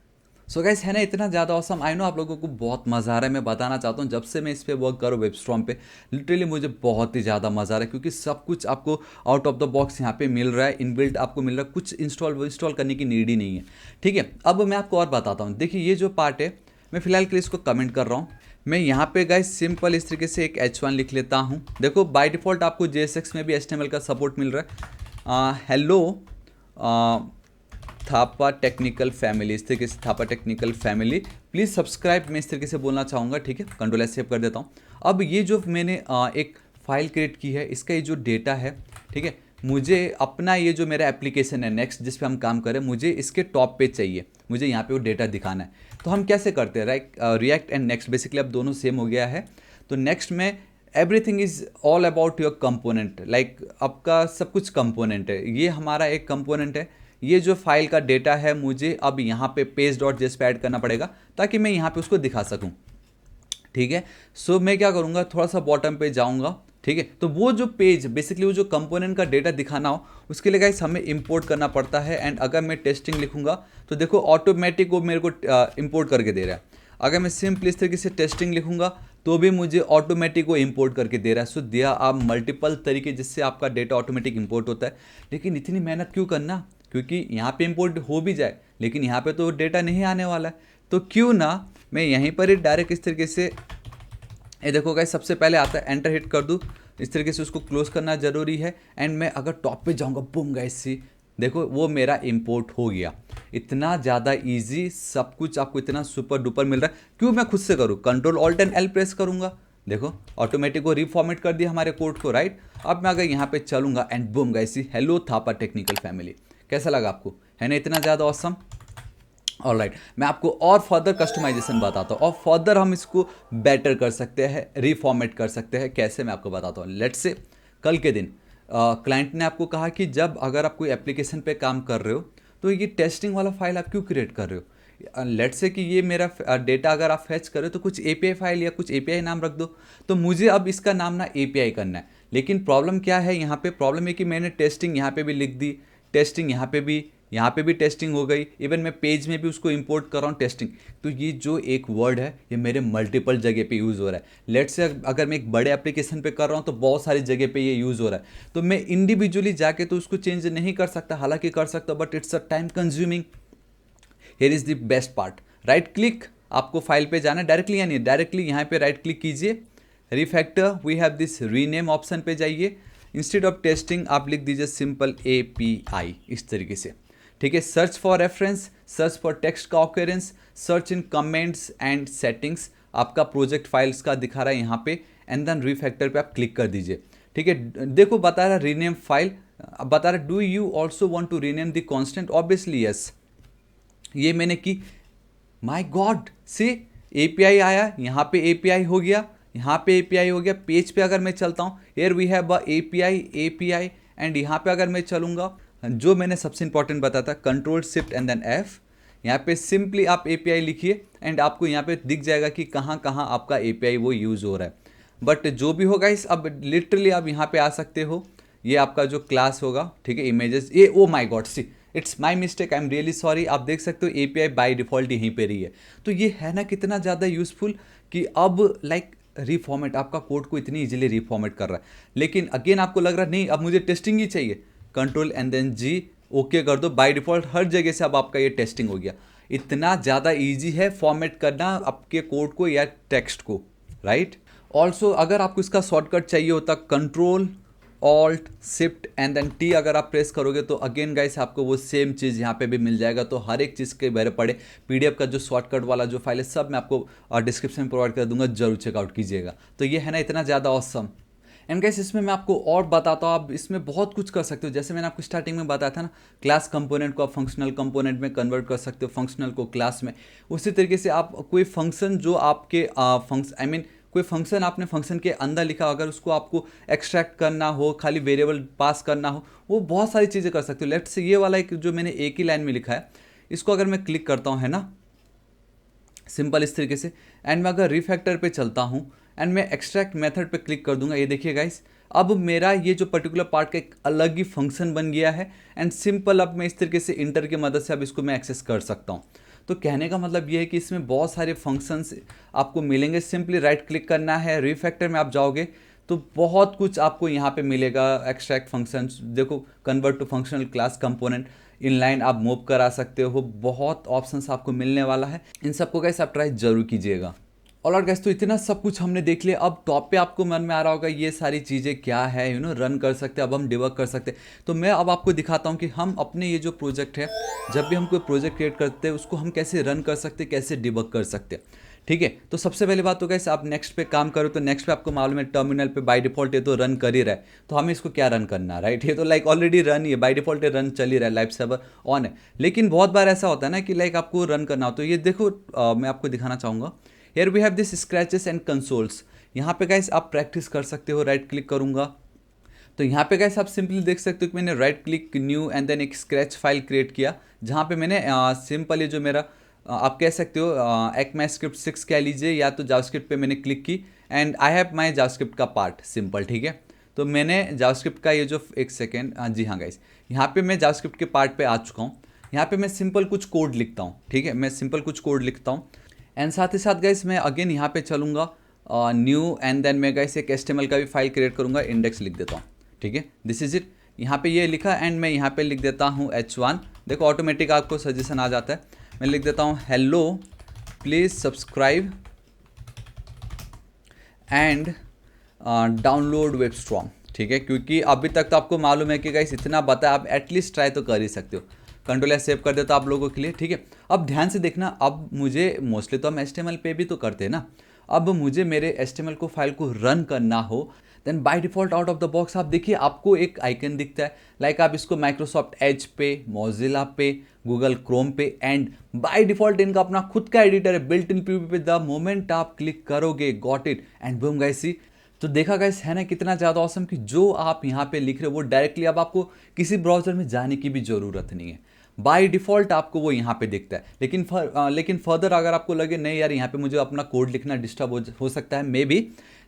सो गाइस है ना इतना ज़्यादा ऑसम, आई नो आप लोगों को बहुत मज़ा आ रहा है। मैं बताना चाहता हूँ जब से मैं इस पर वर्क करूँ वेबस्टॉर्म पे, लिटरली मुझे बहुत ही ज़्यादा मज़ा आ रहा है, क्योंकि सब कुछ आपको आउट ऑफ द बॉक्स यहाँ पे मिल रहा है, इनबिल्ट आपको मिल रहा है, कुछ इंस्टॉल करने की नीड ही नहीं है, ठीक है। अब मैं आपको और बताता हूँ, देखिए ये जो पार्ट है मैं फिलहाल के लिए इसको कमेंट कर रहा हूँ। मैं यहाँ पे गाइस सिंपल इस तरीके से एक H1 लिख लेता हूँ। देखो बाय डिफ़ॉल्ट आपको JSX में भी HTML का सपोर्ट मिल रहा है। हेलो थापा टेक्निकल फैमिली, इस तरीके से Thapa technical family please subscribe, मैं इस तरीके से बोलना चाहूँगा, ठीक है। कंट्रोल एस सेव कर देता हूँ। अब ये जो मैंने एक फ़ाइल क्रिएट की है, इसका ये जो डेटा है, ठीक है, मुझे अपना ये जो मेरा एप्लीकेशन है नेक्स्ट जिस पे हम काम करें, मुझे इसके टॉप पे चाहिए, मुझे यहाँ पे वो डेटा दिखाना है। तो हम कैसे करते हैं, रिएक्ट एंड नेक्स्ट बेसिकली अब दोनों सेम हो गया है। तो नेक्स्ट में everything is all about your component, like आपका सब कुछ कंपोनेंट है, ये हमारा एक कंपोनेंट है। ये जो फाइल का डेटा है मुझे अब यहाँ पे page.js पे ऐड करना पड़ेगा ताकि मैं यहाँ पे उसको दिखा सकूँ, ठीक है। सो मैं क्या करूँगा, थोड़ा सा बॉटम पे जाऊँगा, ठीक है। तो वो जो पेज बेसिकली वो जो कंपोनेंट का डेटा दिखाना हो उसके लिए गाइस हमें इंपोर्ट करना पड़ता है। एंड अगर मैं टेस्टिंग लिखूँगा तो देखो ऑटोमेटिक वो मेरे को इंपोर्ट करके दे रहा है। अगर मैं सिंपल इस तरीके से टेस्टिंग लिखूँगा तो भी मुझे ऑटोमेटिक वो इंपोर्ट करके दे रहा है। सो दिया आप मल्टीपल तरीके जिससे आपका डेटा ऑटोमेटिक इंपोर्ट होता है। लेकिन इतनी मेहनत क्यों करना, क्योंकि यहाँ पे इंपोर्ट हो भी जाए लेकिन यहाँ पे तो डेटा नहीं आने वाला है। तो क्यों ना मैं यहीं पर ही डायरेक्ट इस तरीके से, ये देखो गाइस सबसे पहले आता है एंटर हिट कर दूँ, इस तरीके से उसको क्लोज करना ज़रूरी है। एंड मैं अगर टॉप पे जाऊँगा, बूम गाइस सी देखो वो मेरा इंपोर्ट हो गया। इतना ज़्यादा इजी, सब कुछ आपको इतना सुपर डुपर मिल रहा है। क्यों मैं खुद से करूँ, control alt and L press करूँगा, देखो ऑटोमेटिक वो रिफॉर्मेट कर दिया हमारे कोड को, राइट। अब मैं अगर यहाँ पे चलूँगा and boom guys see hello Thapa technical family, कैसा लगा आपको, है ना इतना ज़्यादा ऑसम। ऑलराइट, मैं आपको और फर्दर कस्टमाइजेशन बताता हूँ और फर्दर हम इसको बेटर कर सकते हैं, रिफॉर्मेट कर सकते हैं, कैसे मैं आपको बताता हूँ। लेट्स से कल के दिन क्लाइंट ने आपको कहा कि जब अगर आप कोई एप्लीकेशन पे काम कर रहे हो तो ये टेस्टिंग वाला फाइल आप क्यों क्रिएट कर रहे हो। लेट्स से कि ये मेरा डेटा अगर आप फैच कर रहे हो तो कुछ API फाइल या कुछ API नाम रख दो। तो मुझे अब इसका नाम ना API करना है, लेकिन प्रॉब्लम क्या है यहाँ पे, प्रॉब्लम है कि मैंने टेस्टिंग यहाँ पे भी लिख दी, टेस्टिंग यहाँ पे भी टेस्टिंग हो गई, इवन मैं पेज में भी उसको इंपोर्ट कर रहा हूँ टेस्टिंग। तो ये जो एक वर्ड है ये मेरे मल्टीपल जगह पे यूज़ हो रहा है। लेट्स से अगर मैं एक बड़े एप्लीकेशन पे कर रहा हूँ तो बहुत सारी जगह पे ये यूज़ हो रहा है। तो मैं इंडिविजुअली जाके तो उसको चेंज नहीं कर सकता, हालांकि कर सकता but it's a time consuming. Here is the best part, right click, आपको फाइल पे जाना डायरेक्टली, यानी डायरेक्टली यहाँ पे राइट क्लिक कीजिए, refactor, we have this rename option पे जाइए, इंस्टेड ऑफ टेस्टिंग आप लिख दीजिए सिंपल API, इस तरीके से, ठीक है। Search for reference, search for text का occurrence, search in comments and settings, आपका प्रोजेक्ट फाइल्स का दिखा रहा है यहाँ पे, एंड देन रिफैक्टर पे आप क्लिक कर दीजिए, ठीक है। देखो बता रहा है रीनेम फाइल, बता रहा है do you also want to rename the constant, obviously yes, ये मैंने की। माय गॉड से API आया, यहाँ पे API हो गया, यहाँ पे API हो गया। पेज पे अगर मैं चलता हूँ, here we have a API and यहाँ पे अगर मैं चलूँगा, जो मैंने सबसे इंपॉर्टेंट बताया था control shift and then F, यहाँ पे सिंपली आप API लिखिए एंड आपको यहाँ पे दिख जाएगा कि कहाँ कहाँ आपका API वो यूज़ हो रहा है। बट जो भी होगा इस, अब लिटरली आप यहाँ पे आ सकते हो, ये आपका जो क्लास होगा, ठीक है, इमेजेस, ये ओ my God see it's my mistake, I am really sorry. आप देख सकते हो API बाय डिफ़ॉल्ट यहीं पे रही है। तो ये है ना कितना ज़्यादा यूज़फुल कि अब लाइक रीफॉर्मेट आपका कोड को इतनी इजीली रीफॉर्मेट कर रहा है। लेकिन अगेन आपको लग रहा है नहीं अब मुझे टेस्टिंग ही चाहिए, control and then G okay कर दो, बाय डिफ़ॉल्ट हर जगह से अब आपका ये टेस्टिंग हो गया। इतना ज़्यादा ईजी है फॉर्मेट करना आपके कोड को या टेक्स्ट को, राइट। ऑल्सो अगर आपको इसका शॉर्टकट चाहिए होता control alt shift and then T अगर आप प्रेस करोगे तो अगेन गाइस आपको वो सेम चीज़ यहाँ पे भी मिल जाएगा। तो हर एक चीज़ के बारे पड़े PDF का जो शॉर्टकट वाला जो फाइल है सब मैं आपको डिस्क्रिप्शन में प्रोवाइड कर दूंगा, जरूर चेकआउट कीजिएगा। तो ये है ना इतना ज़्यादा ऑसम। एंड गाइस इसमें मैं आपको और बताता हूँ, आप इसमें बहुत कुछ कर सकते हो। जैसे मैंने आपको स्टार्टिंग में बताया था ना, क्लास कंपोनेंट को आप फंक्शनल कंपोनेंट में कन्वर्ट कर सकते हो, फंक्शनल को क्लास में। उसी तरीके से आप कोई फंक्शन जो आपके कोई फंक्शन आपने फंक्शन के अंदर लिखा, अगर उसको आपको एक्सट्रैक्ट करना हो, खाली वेरिएबल पास करना हो, वो बहुत सारी चीज़ें कर सकते हो। लेफ्ट से ये वाला एक जो मैंने एक ही लाइन में लिखा है, इसको अगर मैं क्लिक करता हूँ, है ना, सिंपल इस तरीके से, एंड मैं अगर रिफैक्टर पे चलता हूँ एंड मैं एक्सट्रैक्ट मेथड पे क्लिक कर दूंगा, ये देखिए गाइस अब मेरा ये जो पर्टिकुलर पार्ट का एक अलग ही फंक्शन बन गया है। एंड सिंपल अब मैं इस तरीके से इंटर की मदद से अब इसको मैं एक्सेस कर सकता हूँ। तो कहने का मतलब ये है कि इसमें बहुत सारे फंक्शंस आपको मिलेंगे। सिंपली राइट क्लिक करना है, रिफैक्टर में आप जाओगे तो बहुत कुछ आपको यहाँ पे मिलेगा। एक्सट्रैक्ट फंक्शंस देखो, convert to functional class component, inline आप मूव करा सकते हो, बहुत ऑप्शंस आपको मिलने वाला है। इन सबको गाइस आप ट्राई जरूर कीजिएगा। ऑलराइट गाइस, तो इतना सब कुछ हमने देख लिया। अब टॉप पे आपको मन में आ रहा होगा ये सारी चीज़ें क्या है, रन कर सकते हैं, अब हम डिबग कर सकते हैं। तो मैं अब आपको दिखाता हूँ कि हम अपने ये जो प्रोजेक्ट है, जब भी हम कोई प्रोजेक्ट क्रिएट करते हैं उसको हम कैसे रन कर सकते हैं, कैसे डिबग कर सकते हैं। ठीक है, तो सबसे पहले बात तो गाइस आप नेक्स्ट पे काम करो, तो नेक्स्ट पे आपको मालूम है टर्मिनल पे बाय डिफॉल्ट ये तो रन कर ही रहा है। तो हमें इसको क्या रन करना है, राइट। ये तो लाइक ऑलरेडी रन ही है, बाय डिफॉल्ट ये रन चल ही रहा है, लाइव सर्वर ऑन है। लेकिन बहुत बार ऐसा होता है ना कि लाइक आपको रन करना हो, तो ये देखो मैं आपको दिखाना चाहूँगा। Here we have this scratches and consoles। यहाँ पे गाइस आप प्रैक्टिस कर सकते हो, राइट क्लिक करूँगा तो यहाँ पे गाइस आप सिंपली देख सकते हो कि मैंने right click new and then एक स्क्रैच फाइल क्रिएट किया, जहाँ पे मैंने सिंपल ये जो मेरा आप कह सकते हो ECMAScript 6 कह लीजिए, या तो जावास्क्रिप्ट पे मैंने क्लिक की and I have my JavaScript का पार्ट सिंपल। ठीक है, तो मैंने जावास्क्रिप्ट का ये जो एक सेकेंड, जी हाँ गाइस, यहाँ पे मैं जावास्क्रिप्ट के पार्ट पे आ चुका हूँ। यहाँ पे मैं सिंपल कुछ कोड लिखता हूँ। ठीक है, मैं सिंपल कुछ कोड लिखता हूँ एंड साथ ही साथ गाइस मैं अगेन यहाँ पे चलूँगा न्यू एंड देन मैं गाइस एक HTML का भी फाइल क्रिएट करूँगा, इंडेक्स लिख देता हूँ। ठीक है, दिस इज इट। यहाँ पे ये लिखा एंड मैं यहाँ पे लिख देता हूँ H1। देखो ऑटोमेटिक आपको सजेशन आ जाता है। मैं लिख देता हूँ hello please subscribe and download WebStorm. ठीक है, क्योंकि अभी तक तो आपको मालूम है कि गाइस इतना बताया, आप एटलीस्ट ट्राई तो कर ही सकते हो। कंट्रोल या सेव कर देता आप लोगों के लिए। ठीक है, अब ध्यान से देखना, अब मुझे मोस्टली तो हम HTML पे भी तो करते हैं ना, अब मुझे मेरे HTML को फाइल को रन करना हो, then by default out of the box आप देखिए आपको एक आइकन दिखता है। लाइक आप इसको माइक्रोसॉफ्ट एज पे, मोजिला पे, गूगल क्रोम पे एंड बाय डिफ़ॉल्ट इनका अपना खुद का एडिटर है बिल्ट इन PvP पे। द मोमेंट आप क्लिक करोगे, got it and boom guys see. तो देखा गाइस है ना कितना ज़्यादा ऑसम कि जो आप यहाँ पे लिख रहे हो वो डायरेक्टली अब आपको किसी ब्राउज़र में जाने की भी ज़रूरत नहीं है, बाय डिफ़ॉल्ट आपको वो यहाँ पे दिखता है। लेकिन फर्दर अगर आपको लगे नहीं यार यहाँ पे मुझे अपना कोड लिखना डिस्टर्ब हो सकता है मे बी,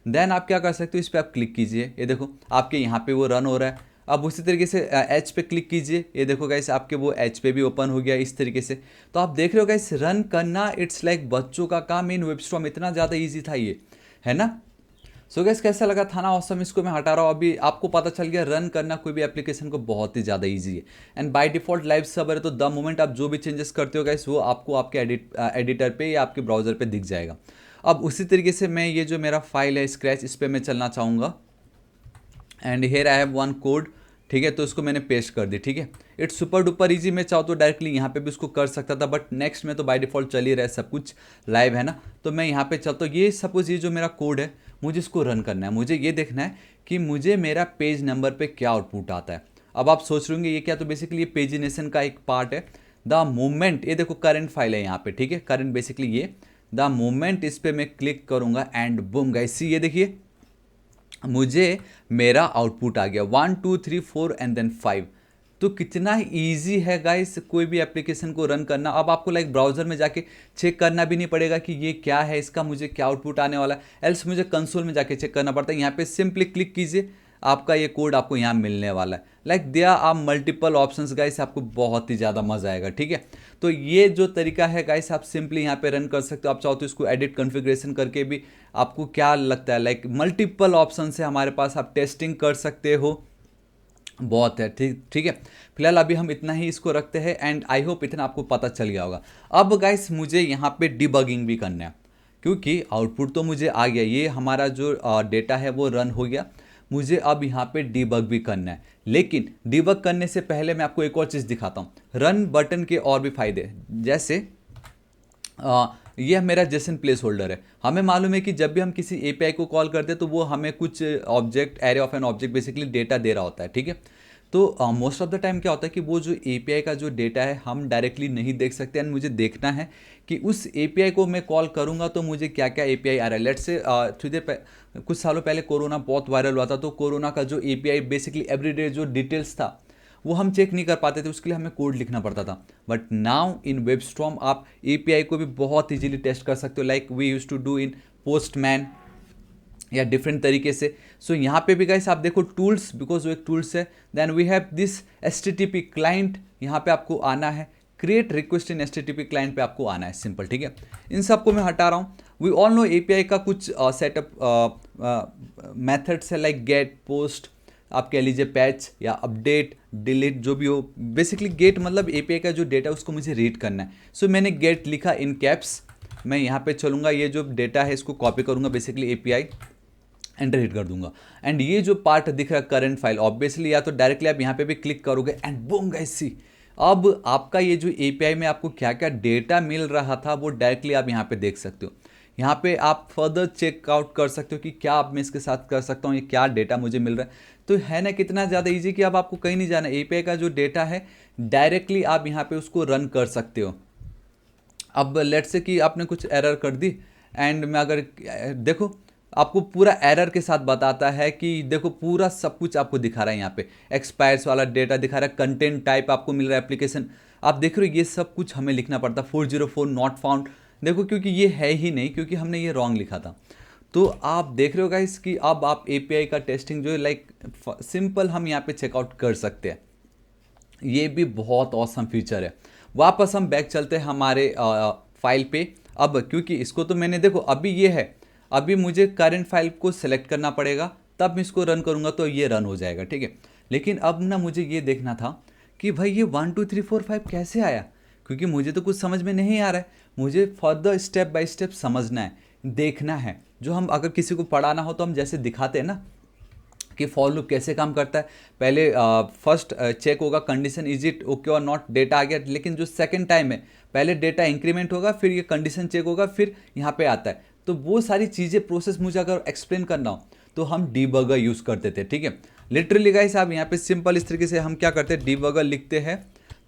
देन आप क्या कर सकते हो, इस पर आप क्लिक कीजिए, ये देखो आपके यहाँ पे वो रन हो रहा है। अब उसी तरीके से एच पे क्लिक कीजिए, ये देखो गाइस आपके वो एच पे भी ओपन हो गया इस तरीके से। तो आप देख रहे हो गाइस रन करना इट्स लाइक बच्चों का काम इन वेबस्ट्रॉम, इतना ज़्यादा ईजी था ये, है ना। सो गाइस कैसा लगा था ना ऑसम। इसको मैं हटा रहा हूँ, अभी आपको पता चल गया रन करना कोई भी एप्लीकेशन को बहुत ही ज़्यादा इजी है। And by default live server है, तो द मोमेंट आप जो भी चेंजेस करते हो गाइस वो आपको आपके एडिटर पे या आपके ब्राउज़र पे दिख जाएगा। अब उसी तरीके से मैं ये जो मेरा फाइल है स्क्रैच, इस पर मैं चलना चाहूँगा and here I have one code. ठीक है, तो इसको मैंने पेस्ट कर दी। ठीक है, इट्स सुपर डुपर इजी। मैं चाहूँ तो डायरेक्टली यहाँ पे भी उसको कर सकता था, बट नेक्स्ट में तो बाय डिफ़ॉल्ट चल ही रहा है, सब कुछ लाइव है ना। तो मैं यहाँ पे चलता हूँ, ये सपोज ये जो मेरा कोड है मुझे इसको रन करना है, मुझे ये देखना है कि मुझे मेरा पेज नंबर पे क्या आउटपुट आता है। अब आप सोच रहे होंगे ये क्या, तो बेसिकली ये पेजिनेशन का एक पार्ट है। द मोमेंट ये देखो करंट फाइल है यहाँ पे, ठीक है, करंट बेसिकली ये द मोमेंट इस पर मैं क्लिक करूँगा एंड बूम गाइस सी, ये देखिए मुझे मेरा आउटपुट आ गया 1 2 3 4 एंड देन 5। तो कितना ईजी है गाइस कोई भी एप्लीकेशन को रन करना। अब आपको लाइक ब्राउज़र में जाके चेक करना भी नहीं पड़ेगा कि ये क्या है, इसका मुझे क्या आउटपुट आने वाला है, एल्स मुझे कंसोल में जाके चेक करना पड़ता है। यहाँ पे सिंपली क्लिक कीजिए, आपका ये कोड आपको यहाँ मिलने वाला है। Like there are multiple options guys, आपको बहुत ही ज़्यादा मज़ा आएगा, ठीक है। तो ये जो तरीका है गाइस, आप सिंपली यहाँ पे रन कर सकते हो। आप चाहो तो इसको एडिट कॉन्फ़िगरेशन करके भी, आपको क्या लगता है, लाइक मल्टीपल ऑप्शन है हमारे पास, आप टेस्टिंग कर सकते हो, बहुत है, ठीक ठीक है। फिलहाल अभी हम इतना ही इसको रखते हैं एंड आई होप इतना आपको पता चल गया होगा। अब गाइस मुझे यहाँ पे डिबगिंग भी करना है, क्योंकि आउटपुट तो मुझे आ गया, ये हमारा जो डेटा है वो रन हो गया। मुझे अब यहाँ पे डिबग भी करना है, लेकिन डिबग करने से पहले मैं आपको एक और चीज़ दिखाता हूँ। रन बटन के और भी फायदे हैं, जैसे यह मेरा जेसन प्लेस होल्डर है। हमें मालूम है कि जब भी हम किसी एपीआई को कॉल करते हैं तो वो हमें कुछ object, array of an object basically data दे रहा होता है, ठीक है। तो मोस्ट ऑफ द टाइम क्या होता है कि वो जो एपीआई का जो डेटा है हम डायरेक्टली नहीं देख सकते, एंड मुझे देखना है कि उस एपीआई को मैं कॉल करूंगा तो मुझे क्या क्या एपीआई आ रहा है। लेट्स से कुछ सालों पहले कोरोना बहुत वायरल हुआ था, तो कोरोना का जो एपीआई बेसिकली एवरीडे जो डिटेल्स था वो हम चेक नहीं कर पाते थे, उसके लिए हमें कोड लिखना पड़ता था। बट नाउ इन वेबस्टॉर्म आप एपीआई को भी बहुत इजीली टेस्ट कर सकते हो, like we use to do in Postman या डिफरेंट तरीके से। सो यहाँ पे भी गाइस आप देखो टूल्स, बिकॉज वो एक टूल्स है। Then we have this HTTP client, यहाँ पे आपको आना है, create request in HTTP client पे आपको आना है, सिंपल, ठीक है। इन सबको मैं हटा रहा हूँ। वी ऑल नो एपीआई का कुछ सेटअप मेथड्स है, लाइक गेट, पोस्ट, आप कह लीजिए पैच या अपडेट, डिलीट, जो भी हो। बेसिकली गेट मतलब एपीआई का जो डेटा है उसको मुझे रीड करना है। सो मैंने गेट लिखा इन कैप्स, मैं यहाँ पे चलूँगा, ये जो डेटा है इसको कॉपी करूँगा, बेसिकली एपीआई एंटर हिट कर दूंगा। एंड ये जो पार्ट दिख रहा है करंट फाइल, ऑब्वियसली या तो डायरेक्टली आप यहाँ पे भी क्लिक करोगे एंड बूम गाइस सी, अब आपका ये जो एपीआई में आपको क्या क्या डेटा मिल रहा था वो डायरेक्टली आप यहाँ पे देख सकते हो। यहाँ पे आप फर्दर चेकआउट कर सकते हो कि क्या आप मैं इसके साथ कर सकता हूँ, ये क्या डेटा मुझे मिल रहा है। तो है ना कितना ज़्यादा ईजी कि अब आपको कहीं नहीं जाना, एपीआई का जो डेटा है डायरेक्टली आप यहाँ पे उसको रन कर सकते हो। अब लेट्स से कि आपने कुछ एरर कर दी, एंड मैं अगर देखो आपको पूरा एरर के साथ बताता है कि देखो पूरा सब कुछ आपको दिखा रहा है, यहाँ पे एक्सपायर्स वाला डेटा दिखा रहा है, कंटेंट टाइप आपको मिल रहा है, एप्लीकेशन आप देख रहे हो, ये सब कुछ हमें लिखना पड़ता है। 404 नॉट फाउंड, देखो क्योंकि ये है ही नहीं, क्योंकि हमने ये रॉन्ग लिखा था। तो आप देख रहे हो गाइस कि अब आप एपीआई का टेस्टिंग जो है लाइक सिंपल हम यहाँ पे चेकआउट कर सकते हैं। ये भी बहुत ऑसम फीचर है। वापस हम बैक चलते हैं हमारे फाइल पे। अब क्योंकि इसको तो मैंने देखो अभी ये है, अभी मुझे करंट फाइल को सिलेक्ट करना पड़ेगा, तब मैं इसको रन करूँगा तो ये रन हो जाएगा, ठीक है। लेकिन अब ना मुझे ये देखना था कि भाई ये 1 2 3 4 5 कैसे आया, क्योंकि मुझे तो कुछ समझ में नहीं आ रहा है। मुझे फर्दर स्टेप बाय स्टेप समझना है, देखना है। जो हम अगर किसी को पढ़ाना हो तो हम जैसे दिखाते हैं ना कि फॉर लूप कैसे काम करता है, पहले फर्स्ट चेक होगा कंडीशन इज इट ओके और नॉट, डेटा आ गया। लेकिन जो सेकंड टाइम है, पहले डेटा इंक्रीमेंट होगा, फिर ये कंडीशन चेक होगा, फिर यहाँ पे आता है। तो वो सारी चीज़ें प्रोसेस मुझे अगर एक्सप्लेन करना हो तो हम डीबगर यूज़ करते थे, ठीक है। लिटरली गाइस आप यहाँ पे सिंपल इस तरीके से हम क्या करते हैं, डीबगर लिखते हैं।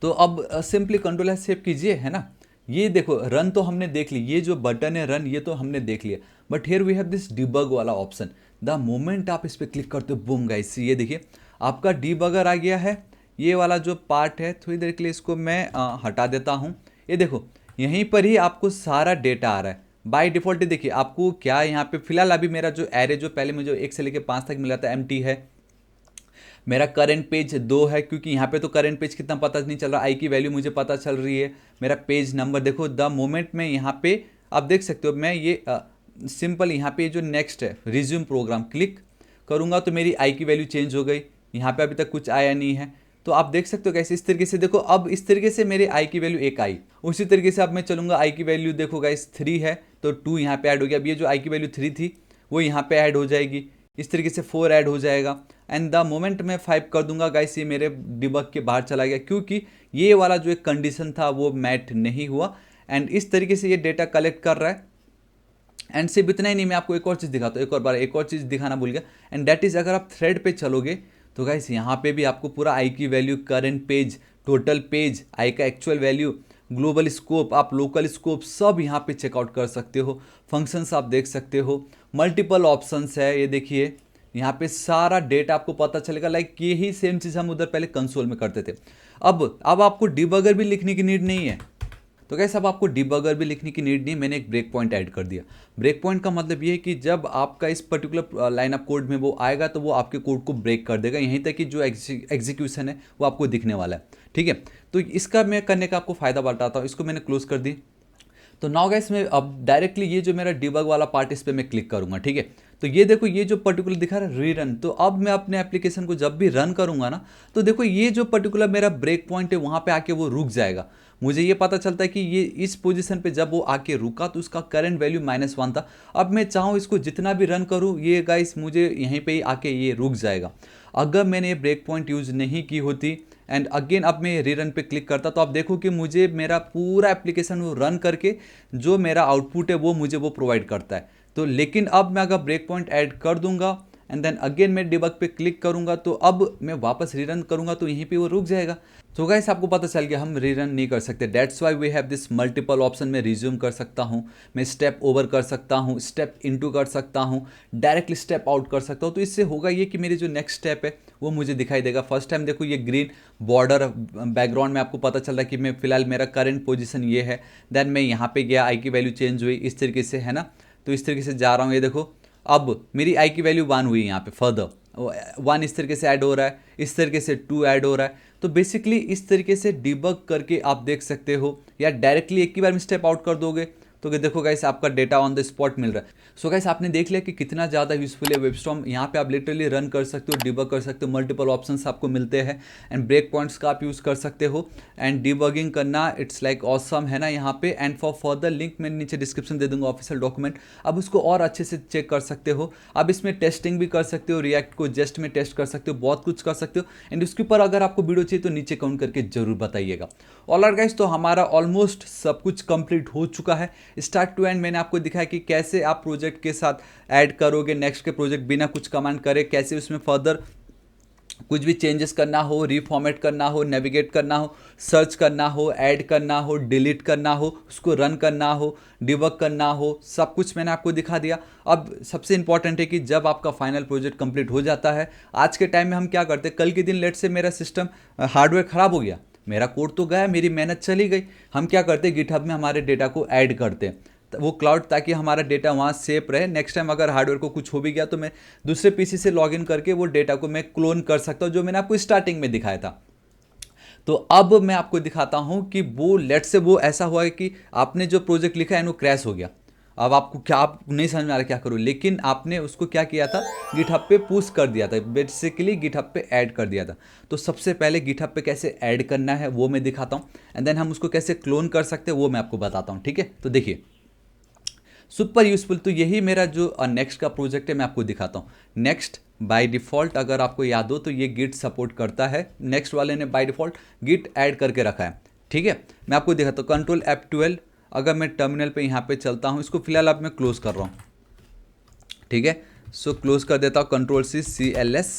तो अब सिंपली कंट्रोल सेव कीजिए, है ना। ये देखो रन तो हमने देख ली, ये जो बटन है रन, ये तो हमने देख लिया। But here we have this debug वाला ऑप्शन। द मोमेंट आप इस पर क्लिक करते हो, बूम गाइस ये देखिए आपका डीबगर आ गया है। ये वाला जो पार्ट है थोड़ी देर के लिए इसको मैं हटा देता हूँ। ये देखो यहीं पर ही आपको सारा डेटा आ रहा है बाय डिफ़ॉल्ट। देखिए आपको क्या यहाँ पे फिलहाल अभी मेरा जो एरे जो पहले मुझे 1 से लेकर 5 तक मिला था एम्प्टी है। मेरा करंट पेज 2 है, क्योंकि यहाँ पे तो करंट पेज कितना पता नहीं चल रहा, आई की वैल्यू मुझे पता चल रही है। मेरा पेज नंबर देखो, द मोमेंट में यहाँ पे आप देख सकते हो, मैं ये सिंपल यहाँ पे जो नेक्स्ट है रिज्यूम प्रोग्राम क्लिक करूँगा तो मेरी आई की वैल्यू चेंज हो गई। यहाँ पे अभी तक कुछ आया नहीं है, तो आप देख सकते हो कैसे इस तरीके से देखो। अब इस तरीके से मेरे आई की वैल्यू 1 आई, उसी तरीके से अब मैं चलूँगा आई की वैल्यू देखो गाइस 3 है तो 2 यहाँ पे ऐड हो गया। अब ये जो आई की वैल्यू 3 थी वो यहाँ पे ऐड हो जाएगी, इस तरीके से 4 ऐड हो जाएगा। एंड द मोमेंट मैं 5 कर दूंगा गाइस, ये मेरे डिबग के बाहर चला गया, क्योंकि ये वाला जो एक कंडीशन था वो मैट नहीं हुआ। एंड इस तरीके से ये डेटा कलेक्ट कर रहा है। एंड सिर्फ इतना ही नहीं, मैं आपको एक और चीज़ दिखाता हूँ, एक और चीज़ दिखाना भूल गया। एंड दैट इज़ अगर आप थ्रेड पे चलोगे तो गाइस यहाँ पे भी आपको पूरा आई की value, current page, total page, i का एक्चुअल वैल्यू, ग्लोबल स्कोप, आप लोकल स्कोप सब यहाँ पे चेकआउट कर सकते हो। फंक्शंस आप देख सकते हो, मल्टीपल ऑप्शंस है, ये देखिए यहाँ पे सारा डेटा आपको पता चलेगा। लाइक यही सेम चीज़ हम उधर पहले कंसोल में करते थे। अब आपको डिबगर भी लिखने की नीड नहीं है। तो गाइस अब आपको डिबगर भी लिखने की नीड नहीं, मैंने एक ब्रेक पॉइंट ऐड कर दिया। ब्रेक पॉइंट का मतलब ये है कि जब आपका इस पर्टिकुलर लाइन ऑफ कोड में वो आएगा तो वो आपके कोड को ब्रेक कर देगा, यहीं तक कि जो एग्जीक्यूशन है वो आपको दिखने वाला है। ठीक है, तो इसका मैं करने का आपको फ़ायदा बताता हूँ। इसको मैंने क्लोज कर दी। तो नाउ गाइस मैं अब डायरेक्टली ये जो मेरा डिबग वाला पार्ट इस पर मैं क्लिक करूंगा। ठीक है, तो ये देखो ये जो पर्टिकुलर दिखा रहा है रीरन, तो अब मैं अपने एप्लीकेशन को जब भी रन करूंगा ना, तो देखो ये जो पर्टिकुलर मेरा ब्रेक पॉइंट है वहां पे आके वो रुक जाएगा। मुझे ये पता चलता है कि ये इस पोजीशन पे जब वो आके रुका तो उसका करंट वैल्यू -1 था। अब मैं चाहूँ इसको जितना भी रन करूँ, ये गाइस मुझे यहीं पे ही आके ये रुक जाएगा। अगर मैंने ये ब्रेक पॉइंट यूज़ नहीं की होती एंड अगेन अब मैं रीरन पे क्लिक करता, तो आप देखो कि मुझे मेरा पूरा एप्लीकेशन वो रन करके जो मेरा आउटपुट है वो मुझे वो प्रोवाइड करता है। तो लेकिन अब मैं अगर ब्रेक पॉइंट ऐड कर दूंगा एंड देन अगेन मैं डिबग पे क्लिक करूंगा, तो अब मैं वापस रीरन करूंगा तो यहीं पे वो रुक जाएगा। तो गाइस आपको पता चल गया हम रीरन नहीं कर सकते। That's why we have this multiple option. मैं रिज्यूम कर सकता हूँ, मैं स्टेप ओवर कर सकता हूँ, स्टेप इनटू कर सकता हूँ, डायरेक्टली स्टेप आउट कर सकता हूँ। तो इससे होगा ये कि मेरी जो नेक्स्ट स्टेप है वो मुझे दिखाई देगा। फर्स्ट टाइम देखो ये ग्रीन बॉर्डर बैकग्राउंड में आपको पता चल रहा है कि मैं फिलहाल मेरा करंट पोजीशन ये है। देन मैं यहाँ पे गया, आई की वैल्यू चेंज हुई इस तरीके से, है ना। तो इस तरीके से जा रहा हूँ, ये देखो अब मेरी आई की वैल्यू 1 हुई। यहाँ पे फर्दर 1 इस तरीके से ऐड हो रहा है, इस तरीके से 2 ऐड हो रहा है। तो बेसिकली इस तरीके से डिबग करके आप देख सकते हो, या डायरेक्टली एक ही बार में स्टेप आउट कर दोगे तो देखो गाइस आपका डेटा ऑन द स्पॉट मिल रहा है। सो गाइस आपने देख लिया कि कितना ज़्यादा यूजफुल है वेबस्टॉर्म। यहाँ पे आप लिटरली रन कर सकते हो, डिबग कर सकते हो, मल्टीपल ऑप्शंस आपको मिलते हैं एंड ब्रेक पॉइंट्स का आप यूज़ कर सकते हो एंड डिबगिंग करना इट्स लाइक ऑसम, है ना यहाँ पे। एंड फॉर फर्दर लिंक मैं नीचे डिस्क्रिप्शन दे दूंगा ऑफिशियल डॉक्यूमेंट, अब उसको और अच्छे से चेक कर सकते हो। अब इसमें टेस्टिंग भी कर सकते हो, रिएक्ट को जस्ट में टेस्ट कर सकते हो, बहुत कुछ कर सकते हो। एंड उसके ऊपर अगर आपको वीडियो चाहिए तो नीचे कमेंट करके जरूर बताइएगा। ऑलराइट गाइस, तो हमारा ऑलमोस्ट सब कुछ कंप्लीट हो चुका है। स्टार्ट टू एंड मैंने आपको दिखाया कि कैसे आप प्रोजेक्ट के साथ ऐड करोगे नेक्स्ट के प्रोजेक्ट बिना कुछ कमांड करे, कैसे उसमें फर्दर कुछ भी चेंजेस करना हो, रीफॉर्मेट करना हो, नेविगेट करना हो, सर्च करना हो, ऐड करना हो, डिलीट करना हो, उसको रन करना हो, डिबग करना हो, सब कुछ मैंने आपको दिखा दिया। अब सबसे इंपॉर्टेंट है कि जब आपका फाइनल प्रोजेक्ट कंप्लीट हो जाता है, आज के टाइम में हम क्या करते हैं, कल के दिन लेट से मेरा सिस्टम हार्डवेयर ख़राब हो गया, मेरा कोड तो गया, मेरी मेहनत चली गई, हम क्या करते हैं गिटहब में हमारे डेटा को ऐड करते हैं वो क्लाउड, ताकि हमारा डेटा वहाँ सेफ रहे। नेक्स्ट टाइम अगर हार्डवेयर को कुछ हो भी गया तो मैं दूसरे पीसी से लॉगिन करके वो डेटा को मैं क्लोन कर सकता हूँ, जो मैंने आपको स्टार्टिंग में दिखाया था। तो अब मैं आपको दिखाता हूँ कि वो लेट से वो ऐसा हुआ है कि आपने जो प्रोजेक्ट लिखा है वो क्रैश हो गया। अब आपको क्या, आप नहीं समझ में आ रहा क्या करूँ, लेकिन आपने उसको क्या किया था, गिटहब पे पुश कर दिया था, बेसिकली गिटहब पे ऐड कर दिया था। तो सबसे पहले गिटहब पे कैसे ऐड करना है वो मैं दिखाता हूँ एंड देन हम उसको कैसे क्लोन कर सकते हैं वो मैं आपको बताता हूँ। ठीक है, तो देखिए सुपर यूजफुल। तो यही मेरा जो नेक्स्ट का प्रोजेक्ट है मैं आपको दिखाता हूँ। नेक्स्ट बाय डिफ़ॉल्ट अगर आपको याद हो तो ये गिट सपोर्ट करता है, नेक्स्ट वाले ने बाय डिफ़ॉल्ट गिट ऐड करके रखा है। ठीक है, मैं आपको दिखाता हूँ कंट्रोल F12। अगर मैं टर्मिनल पे यहाँ पे चलता हूँ, इसको फिलहाल अब मैं क्लोज कर रहा हूँ। ठीक है, सो क्लोज कर देता हूँ, कंट्रोल CLS।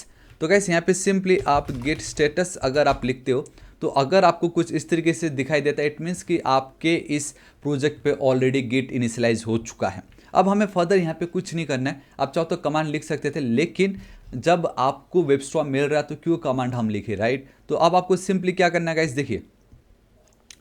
तो गाइस यहाँ पे सिंपली आप गेट स्टेटस अगर आप लिखते हो तो अगर आपको कुछ इस तरीके से दिखाई देता है, इट मीन्स कि आपके इस प्रोजेक्ट पे ऑलरेडी गिट इनिशियलाइज हो चुका है। अब हमें फर्दर यहाँ पे कुछ नहीं करना है। आप चाहो तो कमांड लिख सकते थे, लेकिन जब आपको वेबस्टॉर्म मिल रहा है तो क्यों कमांड हम लिखे, राइट। तो अब आपको सिंपली क्या करना है गाइस, देखिए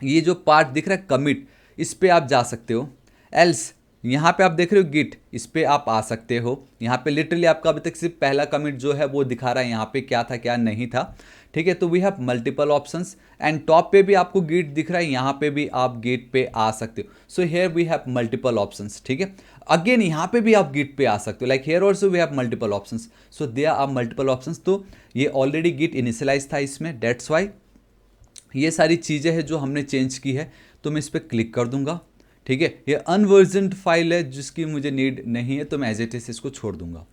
ये जो पार्ट दिख रहा है कमिट, इस पर आप जा सकते हो। एल्स यहाँ पे आप देख रहे हो गिट, इस पर आप आ सकते हो। यहाँ पे लिटरली आपका अभी तक सिर्फ पहला कमिट जो है वो दिखा रहा है, यहाँ पे क्या था क्या नहीं था। ठीक है, तो we have multiple options and top पे भी आपको गिट दिख रहा है, यहाँ पे भी आप गिट पे आ सकते हो। So here we have multiple options. ठीक है, अगेन यहाँ पे भी आप गिट पे आ सकते हो, like here also we have multiple options. So there are multiple options. तो ये ऑलरेडी गिट इनिशियलाइज था इसमें, डेट्स वाई ये सारी चीज़ें हैं जो हमने चेंज की है। तो मैं इस पर क्लिक कर दूंगा। ठीक है, ये अनवर्जन्ड फाइल है जिसकी मुझे नीड नहीं है, तो मैं एज इट इज इसको छोड़ दूंगा।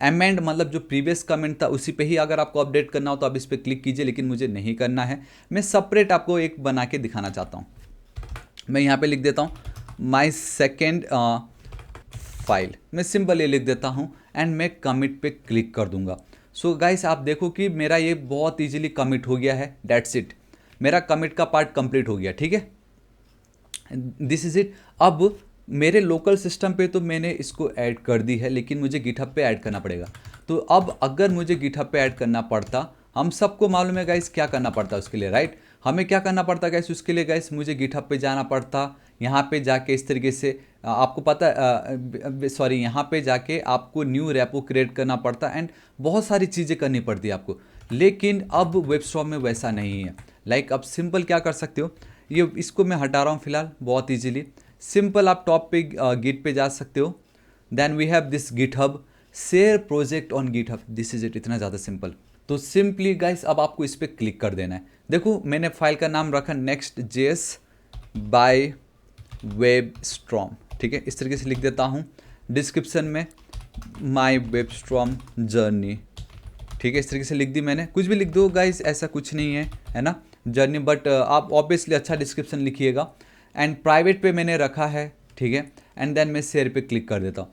एमेंड मतलब जो प्रीवियस कमेंट था उसी पे ही अगर आपको अपडेट करना हो तो आप इस पर क्लिक कीजिए, लेकिन मुझे नहीं करना है। मैं सेपरेट आपको एक बना के दिखाना चाहता हूँ। मैं यहाँ पे लिख देता हूँ माई सेकेंड फाइल, मैं सिंपल ये लिख देता हूँ एंड मैं कमिट पे क्लिक कर दूंगा। सो गाइस आप देखो कि मेरा ये बहुत ईजिली कमिट हो गया है। डेट्स इट, मेरा कमिट का पार्ट कंप्लीट हो गया। ठीक है, दिस इज इट। अब मेरे लोकल सिस्टम पे तो मैंने इसको ऐड कर दी है, लेकिन मुझे गिटहब पे ऐड करना पड़ेगा। तो अब अगर मुझे गिटहब पे ऐड करना पड़ता, हम सबको मालूम है गाइस क्या करना पड़ता है उसके लिए, राइट। हमें क्या करना पड़ता गाइस, उसके लिए गाइस मुझे गिटहब पे जाना पड़ता, यहाँ पे जाके इस तरीके से आपको पता सॉरी यहाँ पे जाके आपको न्यू रेपो क्रिएट करना पड़ता एंड बहुत सारी चीज़ें करनी पड़ती है आपको। लेकिन अब वेबस्टॉर्म में वैसा नहीं है। लाइक अब सिंपल क्या कर सकते हो, ये इसको मैं हटा रहा हूँ फिलहाल बहुत ईजिली। सिंपल आप टॉप पे गिट पे जा सकते हो, then we have this GitHub, share project on GitHub, this is it, इतना ज़्यादा सिंपल। तो सिंपली गाइस अब आपको इस पर क्लिक कर देना है। देखो मैंने फाइल का नाम रखा next.js बाय वेबस्टॉर्म, ठीक है, इस तरीके से लिख देता हूँ। डिस्क्रिप्शन में माई वेबस्टॉर्म जर्नी, ठीक है, इस तरीके से लिख दी मैंने। कुछ भी लिख दो गाइस, ऐसा कुछ नहीं है ना, जर्नी, बट आप ऑब्वियसली अच्छा डिस्क्रिप्शन लिखिएगा। एंड प्राइवेट पे मैंने रखा है, ठीक है, एंड देन मैं शेयर पे क्लिक कर देता हूँ।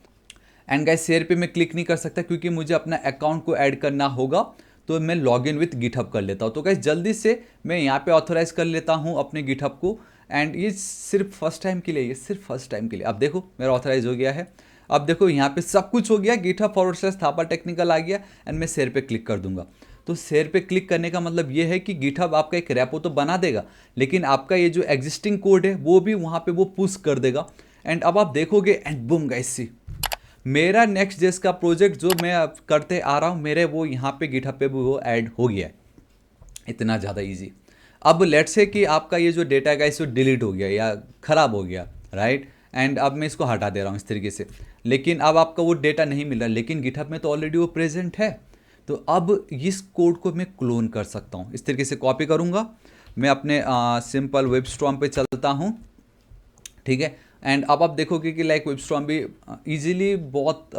एंड गाइस शेयर पे मैं क्लिक नहीं कर सकता क्योंकि मुझे अपना अकाउंट को ऐड करना होगा, तो मैं लॉग इन विथ गिटहब कर लेता हूँ। तो गाइस जल्दी से मैं यहाँ पे ऑथोराइज कर लेता हूँ अपने गिटहब को, एंड ये सिर्फ फर्स्ट टाइम के लिए, ये सिर्फ फर्स्ट टाइम के लिए। अब देखो मेरा ऑथोराइज हो गया है। अब देखो यहाँ पे सब कुछ हो गया, गिटहब/थापा टेक्निकल आ गया, एंड मैं शेयर पे क्लिक कर दूंगा। तो शेयर पे क्लिक करने का मतलब ये है कि गिटहब आपका एक रेपो तो बना देगा, लेकिन आपका ये जो एग्जिस्टिंग कोड है वो भी वहाँ पे वो पुश कर देगा। एंड अब आप देखोगे एंड बूम गाइस सी, मेरा Next.js का प्रोजेक्ट जो मैं अब करते आ रहा हूँ, मेरे वो यहाँ पे गिटहब पे भी वो ऐड हो गया है। इतना ज़्यादा इजी। अब लेट्स से कि आपका ये जो डेटा गाइस वो डिलीट हो गया या ख़राब हो गया, राइट, एंड अब मैं इसको हटा दे रहा हूँ इस तरीके से, लेकिन अब आपका वो डेटा नहीं मिल रहा, लेकिन गिटहब में तो ऑलरेडी वो प्रेजेंट है। तो अब इस कोड को मैं क्लोन कर सकता हूँ, इस तरीके से कॉपी करूँगा, मैं अपने सिंपल वेबस्टॉर्म पे चलता हूँ, ठीक है। एंड अब आप देखोगे कि लाइक वेबस्टॉर्म भी इजीली बहुत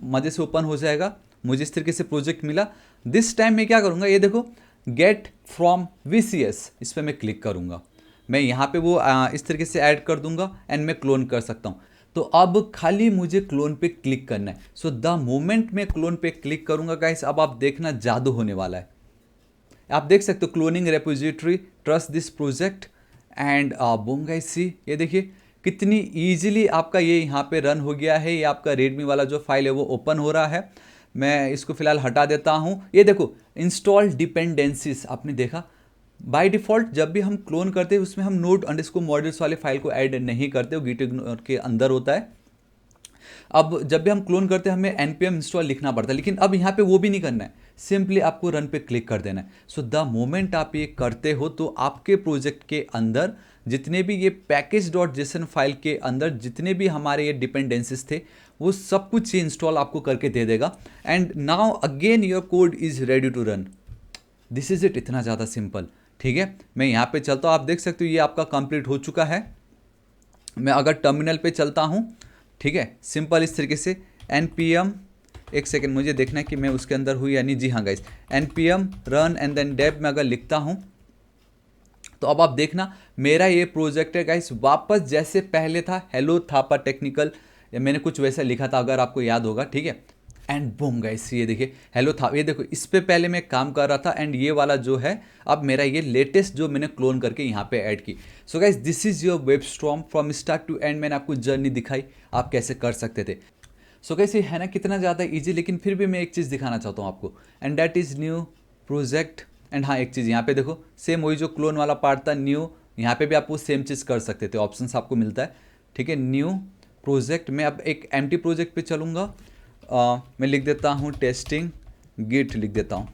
मज़े से ओपन हो जाएगा। मुझे इस तरीके से प्रोजेक्ट मिला। दिस टाइम मैं क्या करूँगा, ये देखो गेट फ्रॉम VCS, इस पर मैं क्लिक करूँगा, मैं यहाँ पे वो इस तरीके से ऐड कर दूंगा एंड मैं क्लोन कर सकता हूँ। तो अब खाली मुझे क्लोन पे क्लिक करना है। सो द मोमेंट मैं क्लोन पे क्लिक करूँगा गाइस, अब आप देखना जादू होने वाला है। आप देख सकते हो cloning repository, trust this project, and boom guys see, ये देखिए कितनी इजीली आपका ये यहाँ पे रन हो गया है। ये आपका रेडमी वाला जो फाइल है वो ओपन हो रहा है। मैं इसको फिलहाल हटा देता हूँ। ये देखो इंस्टॉल डिपेंडेंसीज, आपने देखा बाय डिफ़ॉल्ट जब भी हम क्लोन करते हैं उसमें हम node_modules वाले फाइल को ऐड नहीं करते, वो गिट के अंदर होता है। अब जब भी हम क्लोन करते हैं हमें npm इंस्टॉल लिखना पड़ता है, लेकिन अब यहाँ पे वो भी नहीं करना है, सिंपली आपको रन पे क्लिक कर देना है। सो द मोमेंट आप ये करते हो तो आपके प्रोजेक्ट के अंदर जितने भी ये package.json फाइल के अंदर जितने भी हमारे ये डिपेंडेंसीज थे वो सब कुछ ये इंस्टॉल आपको करके दे देगा। And now again your code is ready to run. This is it, इतना ज़्यादा सिंपल, ठीक है। मैं यहाँ पे चलता हूँ, आप देख सकते हो ये आपका कंप्लीट हो चुका है। मैं अगर टर्मिनल पे चलता हूँ, ठीक है, सिंपल इस तरीके से npm, एक सेकेंड मुझे देखना है कि मैं उसके अंदर हूँ या नहीं। जी हाँ guys, npm run and then dev में अगर लिखता हूँ तो अब आप देखना मेरा ये प्रोजेक्ट है गाइस वापस जैसे पहले था, हेलो थापा टेक्निकल, मैंने कुछ वैसा लिखा था अगर आपको याद होगा, ठीक है। एंड बूम गाइस ये देखिए हेलो था, ये देखो इस पे पहले मैं काम कर रहा था एंड ये वाला जो है अब मेरा ये लेटेस्ट जो मैंने क्लोन करके यहाँ पे ऐड की। So guys this is your WebStorm from start to end. मैंने आपको जर्नी दिखाई आप कैसे कर सकते थे। सो गाइस ये है ना कितना ज़्यादा ईजी, लेकिन फिर भी मैं एक चीज़ दिखाना चाहता हूँ आपको, and that is new project. And हाँ एक चीज़ यहाँ पे देखो, सेम वही जो क्लोन वाला पार्ट था न्यू, यहाँ पे भी आप वो सेम चीज़ कर सकते थे, ऑप्शंस आपको मिलता है, ठीक है। न्यू प्रोजेक्ट, मैं अब एक एम्प्टी प्रोजेक्ट पे चलूँगा। मैं लिख देता हूँ टेस्टिंग गिट लिख देता हूँ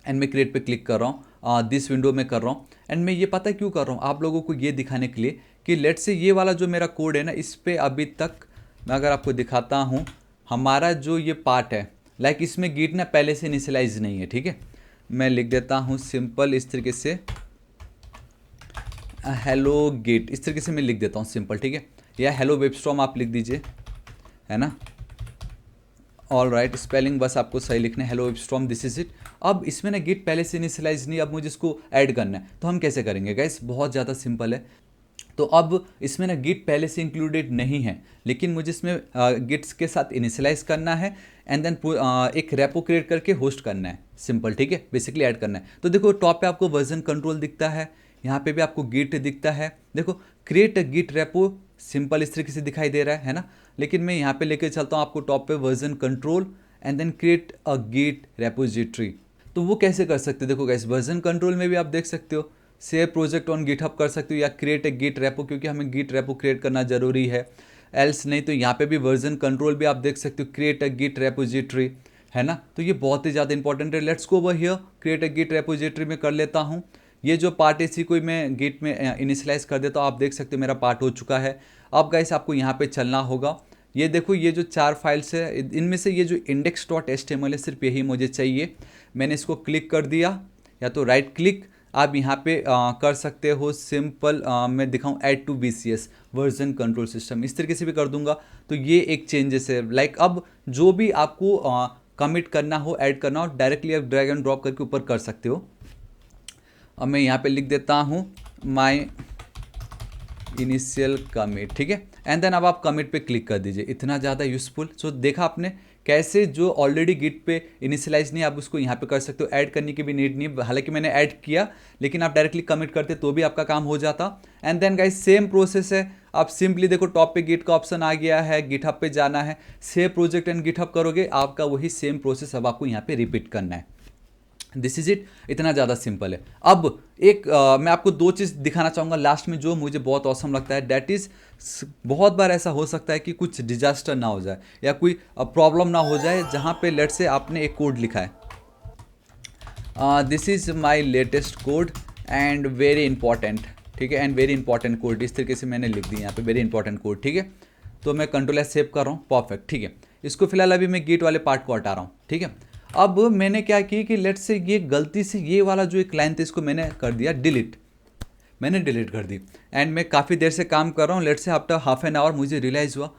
एंड मैं क्रिएट पे क्लिक कर रहा हूँ। दिस विंडो में कर रहा हूँ एंड मैं ये पता क्यों कर रहा हूँ आप लोगों को ये दिखाने के लिए कि लेट से ये वाला जो मेरा कोड है ना, इस पे अभी तक मैं अगर आपको दिखाता हूँ हमारा जो ये पार्ट है, लाइक इसमें गिट ना पहले से इनिशियलाइज नहीं है, ठीक है। मैं लिख देता हूँ सिंपल इस तरीके से हेलो गिट, इस तरीके से मैं लिख देता हूँ सिंपल, ठीक है, या हेलो वेबस्टॉर्म आप लिख दीजिए, है ना। ऑल राइट, स्पेलिंग बस आपको सही लिखना है, हेलो वेबस्टॉर्म दिस इज इट। अब इसमें ना गिट पहले से इनिशियलाइज नहीं, अब मुझे इसको ऐड करना है, तो हम कैसे करेंगे गाइस, बहुत ज़्यादा सिंपल है। तो अब इसमें ना गिट पहले से इंक्लूडेड नहीं है, लेकिन मुझे इसमें गिट्स के साथ इनिशियलाइज करना है एंड देन एक रेपो क्रिएट करके होस्ट करना है, सिंपल, ठीक है, बेसिकली ऐड करना है। तो देखो टॉप पे आपको वर्जन कंट्रोल दिखता है, यहाँ पे भी आपको गिट दिखता है, देखो create a git repo simple इस तरीके से दिखाई दे रहा है ना। लेकिन मैं यहाँ पे लेके चलता हूँ आपको टॉप पे version control and then create a git repository. तो वो कैसे कर सकते हैं, देखो गाइस वर्जन कंट्रोल में भी आप देख सकते हो, शेयर प्रोजेक्ट ऑन गिटहब कर सकते हो, या क्रिएट ए गिट रेपो, क्योंकि हमें गिट रेपो क्रिएट करना जरूरी है। एल्स नहीं तो यहाँ पे भी वर्जन कंट्रोल भी आप देख सकते हो, क्रिएट अ गिट रेपोजिटरी, है ना। तो ये बहुत ही ज़्यादा इंपॉर्टेंट है। Let's go over here, create a git repository में कर लेता हूँ। ये जो पार्ट है इसी को मैं गिट में इनिशियलाइज कर देता हूँ। आप देख सकते हो मेरा पार्ट हो चुका है। अब गाइस आपको यहाँ पे चलना होगा। ये देखो, ये जो 4 फाइल्स है इनमें से ये जो index.html है सिर्फ यही मुझे चाहिए। मैंने इसको क्लिक कर दिया, या तो राइट क्लिक आप यहाँ पे कर सकते हो सिंपल, मैं दिखाऊँ add to BCS version control system, इस तरीके से भी कर दूंगा। तो ये एक चेंजेस है। लाइक अब जो भी आपको कमिट करना हो, ऐड करना हो, डायरेक्टली आप ड्रैग एंड ड्रॉप करके ऊपर कर सकते हो। अब मैं यहाँ पे लिख देता हूँ माई इनिशियल कमिट, ठीक है। एंड देन अब आप कमिट पे क्लिक कर दीजिए। इतना ज़्यादा यूजफुल। सो देखा आपने कैसे जो ऑलरेडी गिट पे इनिशियलाइज नहीं, आप उसको यहाँ पे कर सकते हो। ऐड करने की भी नीड नहीं, हालांकि मैंने ऐड किया, लेकिन आप डायरेक्टली कमिट करते तो भी आपका काम हो जाता। And then guys same process है। आप सिंपली देखो टॉप पे गिट का ऑप्शन आ गया है, गिटहब पे जाना है, सेव प्रोजेक्ट एंड गिटहब करोगे, आपका वही सेम प्रोसेस अब आपको यहाँ पे रिपीट करना है। This is it. इतना ज़्यादा सिंपल है। अब एक मैं आपको 2 चीज़ दिखाना चाहूँगा लास्ट में जो मुझे बहुत औसम लगता है। डैट इज़, बहुत बार ऐसा हो सकता है कि कुछ डिजास्टर ना हो जाए या कोई प्रॉब्लम ना हो जाए, जहाँ पे लेट से आपने एक कोड लिखा है, this is my latest code and very important, ठीक है, एंड वेरी इंपॉर्टेंट कोड, इस तरीके से मैंने लिख दी यहाँ पे वेरी इंपॉर्टेंट कोड, ठीक है। तो मैं कंट्रोल सेव कर रहा हूँ, परफेक्ट, ठीक है। इसको फिलहाल अभी मैं गेट वाले पार्ट को हटा रहा हूँ, ठीक है। अब मैंने क्या की कि लेट्स से ये गलती से ये वाला जो एक लाइन था इसको मैंने कर दिया डिलीट, मैंने डिलीट कर दी। एंड मैं काफ़ी देर से काम कर रहा हूँ, let's say after half an hour मुझे रियलाइज़ हुआ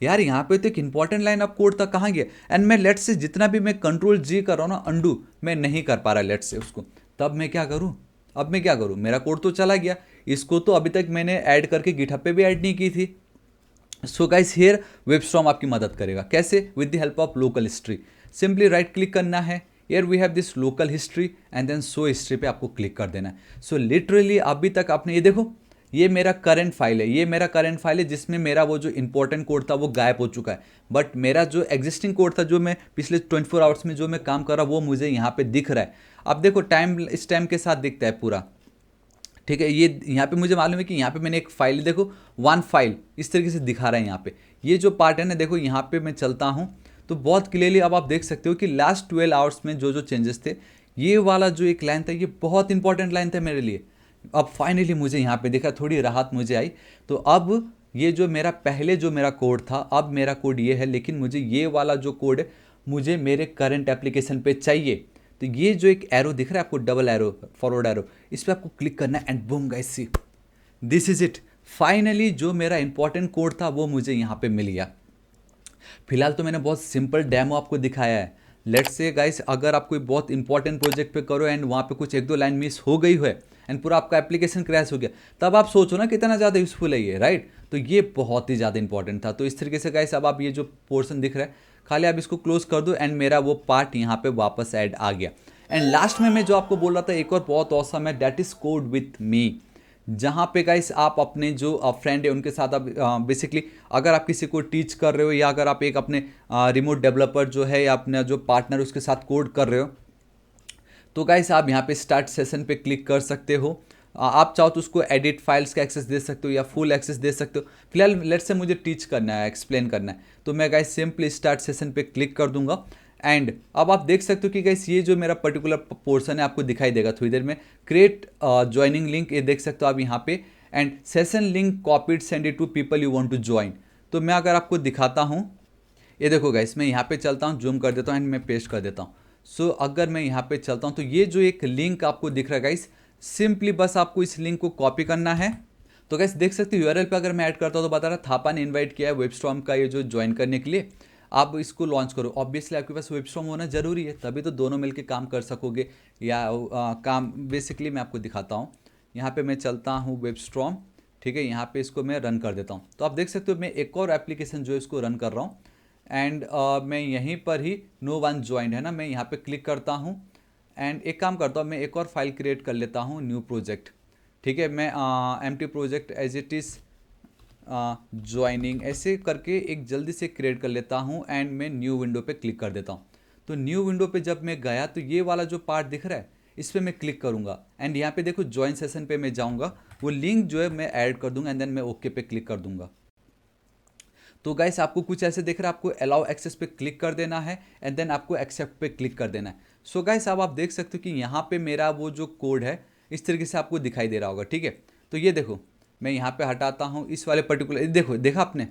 यार यहाँ पे तो एक इंपॉर्टेंट लाइन ऑफ कोड था, कहाँ गया। एंड मैं लेट्स से जितना भी मैं कंट्रोल G कर रहा हूँ ना, अंडू मैं नहीं कर पा रहा लेट्स से उसको। तब मैं क्या करूँ, अब मैं क्या करूँ, मेरा कोड तो चला गया, इसको तो अभी तक मैंने ऐड करके गिटहब पे भी ऐड नहीं की थी। सो गाइस हियर वेबस्टॉर्म आपकी मदद करेगा, कैसे, with the help of local history. Simply right click करना है, here we have this local history and then show history पे आपको क्लिक कर देना है। सो लिटरली अभी तक आपने ये देखो, ये मेरा करंट फाइल है, ये मेरा करंट फाइल है जिसमें मेरा वो जो इंपॉर्टेंट कोड था वो गायब हो चुका है। बट मेरा जो एग्जिस्टिंग कोड था, जो मैं पिछले 24 आवर्स में जो मैं काम कर रहा वो मुझे यहाँ पे दिख रहा है। अब देखो टाइम इस टाइम के साथ दिखता है पूरा, ठीक है। ये यहाँ पे मुझे मालूम है कि यहाँ पे मैंने एक फाइल, देखो 1 फाइल इस तरीके से दिखा रहा है यहाँ पे। ये जो पार्ट है ना, देखो यहाँ पे मैं चलता हूँ तो बहुत क्लियरली अब आप देख सकते हो कि लास्ट 12 आवर्स में जो जो चेंजेस थे, ये वाला जो एक लाइन था ये बहुत इंपॉर्टेंट लाइन था मेरे लिए। अब फाइनली मुझे यहाँ पे देखा, थोड़ी राहत मुझे आई। तो अब ये जो मेरा पहले जो मेरा कोड था, अब मेरा कोड ये है, लेकिन मुझे ये वाला जो कोड है मुझे मेरे करंट एप्लीकेशन पे चाहिए। तो ये जो एक एरो दिख रहा है आपको, डबल एरो, फॉरवर्ड एरो, इस पर आपको क्लिक करना है and boom guys see, this is it. Finally जो मेरा इंपॉर्टेंट कोड था वो मुझे यहाँ पे मिल गया। फिलहाल तो मैंने बहुत सिंपल डेमो आपको दिखाया है। लेट्स से गाइस, अगर आप कोई बहुत इंपॉर्टेंट प्रोजेक्ट पे करो एंड वहाँ पे कुछ 1-2 लाइन मिस हो गई है एंड पूरा आपका एप्लीकेशन क्रैश हो गया, तब आप सोचो ना कितना ज़्यादा यूजफुल है ये, राइट। तो ये बहुत ही ज़्यादा इंपॉर्टेंट था। तो इस तरीके से गाइस अब आप ये जो पोर्शन दिख रहा है, खाली आप इसको क्लोज कर दो एंड मेरा वो पार्ट यहाँ पे वापस ऐड आ गया। एंड लास्ट में मैं जो आपको बोल रहा था एक और बहुत औसम है, दैट इज कोड विथ मी, जहाँ पे गाइस आप अपने जो फ्रेंड है उनके साथ आप बेसिकली अगर आप किसी को टीच कर रहे हो, या अगर आप एक अपने रिमोट डेवलपर जो है या अपना जो पार्टनर उसके साथ कोड कर रहे हो, तो गाइस आप यहाँ पे स्टार्ट सेशन पे क्लिक कर सकते हो। आप चाहो तो उसको एडिट फाइल्स का एक्सेस दे सकते हो या फुल एक्सेस दे सकते हो। फिलहाल लेट्स से मुझे टीच करना है, एक्सप्लेन करना है, तो मैं गाइस सिंपली स्टार्ट सेशन पे क्लिक कर दूंगा। एंड अब आप देख सकते हो कि गाइस ये जो मेरा पर्टिकुलर पोर्शन है आपको दिखाई देगा थोड़ी देर में, क्रिएट ज्वाइनिंग लिंक, ये देख सकते हो आप यहाँ पे, and session link copied send it to people you want to join. तो मैं अगर आपको दिखाता हूँ, ये देखो गाइस, मैं यहाँ पे चलता हूँ, जूम कर देता हूँ एंड मैं पेस्ट कर देता हूँ। सो अगर मैं यहाँ पे चलता हूँ तो ये जो एक लिंक आपको दिख रहा है गाइस, सिंपली बस आपको इस लिंक को कॉपी करना है। तो गाइस देख सकते हो यूआरएल पे अगर मैं ऐड करता हूँ तो बता रहा थापा ने इन्वाइट किया है वेबस्टॉर्म का ये जो ज्वाइन करने के लिए, आप इसको लॉन्च करो। ऑब्वियसली आपके पास वेबस्टॉर्म होना जरूरी है, तभी तो दोनों मिलकर काम कर सकोगे, या काम बेसिकली मैं आपको दिखाता हूँ। यहाँ पे मैं चलता हूँ वेबस्टॉर्म, ठीक है, यहाँ पे इसको मैं रन कर देता हूँ। तो आप देख सकते हो मैं एक और एप्लीकेशन जो है इसको रन कर रहा हूँ एंड मैं यहीं पर ही नो वन ज्वाइंड है ना, मैं यहाँ पे क्लिक करता हूँ एंड एक काम करता हूँ, मैं एक और फाइल क्रिएट कर लेता हूँ, न्यू प्रोजेक्ट, ठीक है। मैं empty project as it is joining ऐसे करके एक जल्दी से क्रिएट कर लेता हूँ एंड मैं न्यू विंडो पे क्लिक कर देता हूँ। तो न्यू विंडो पे जब मैं गया तो ये वाला जो पार्ट दिख रहा है, इस पर मैं क्लिक करूँगा एंड यहाँ पे देखो ज्वाइन सेशन पे मैं जाऊँगा, वो लिंक जो है मैं ऐड कर दूंगा एंड देन मैं ओके पे क्लिक कर दूंगा। तो गाइस आपको कुछ ऐसे दिख रहा है, आपको अलाउ एक्सेस पे क्लिक कर देना है एंड देन आपको एक्सेप्ट पे क्लिक कर देना है। सो गाइस अब आप देख सकते हो कि यहाँ पे मेरा वो जो कोड है इस तरीके से आपको दिखाई दे रहा होगा, ठीक है। तो ये देखो मैं यहाँ पे हटाता हूँ इस वाले पर्टिकुलर, देखो देखा आपने,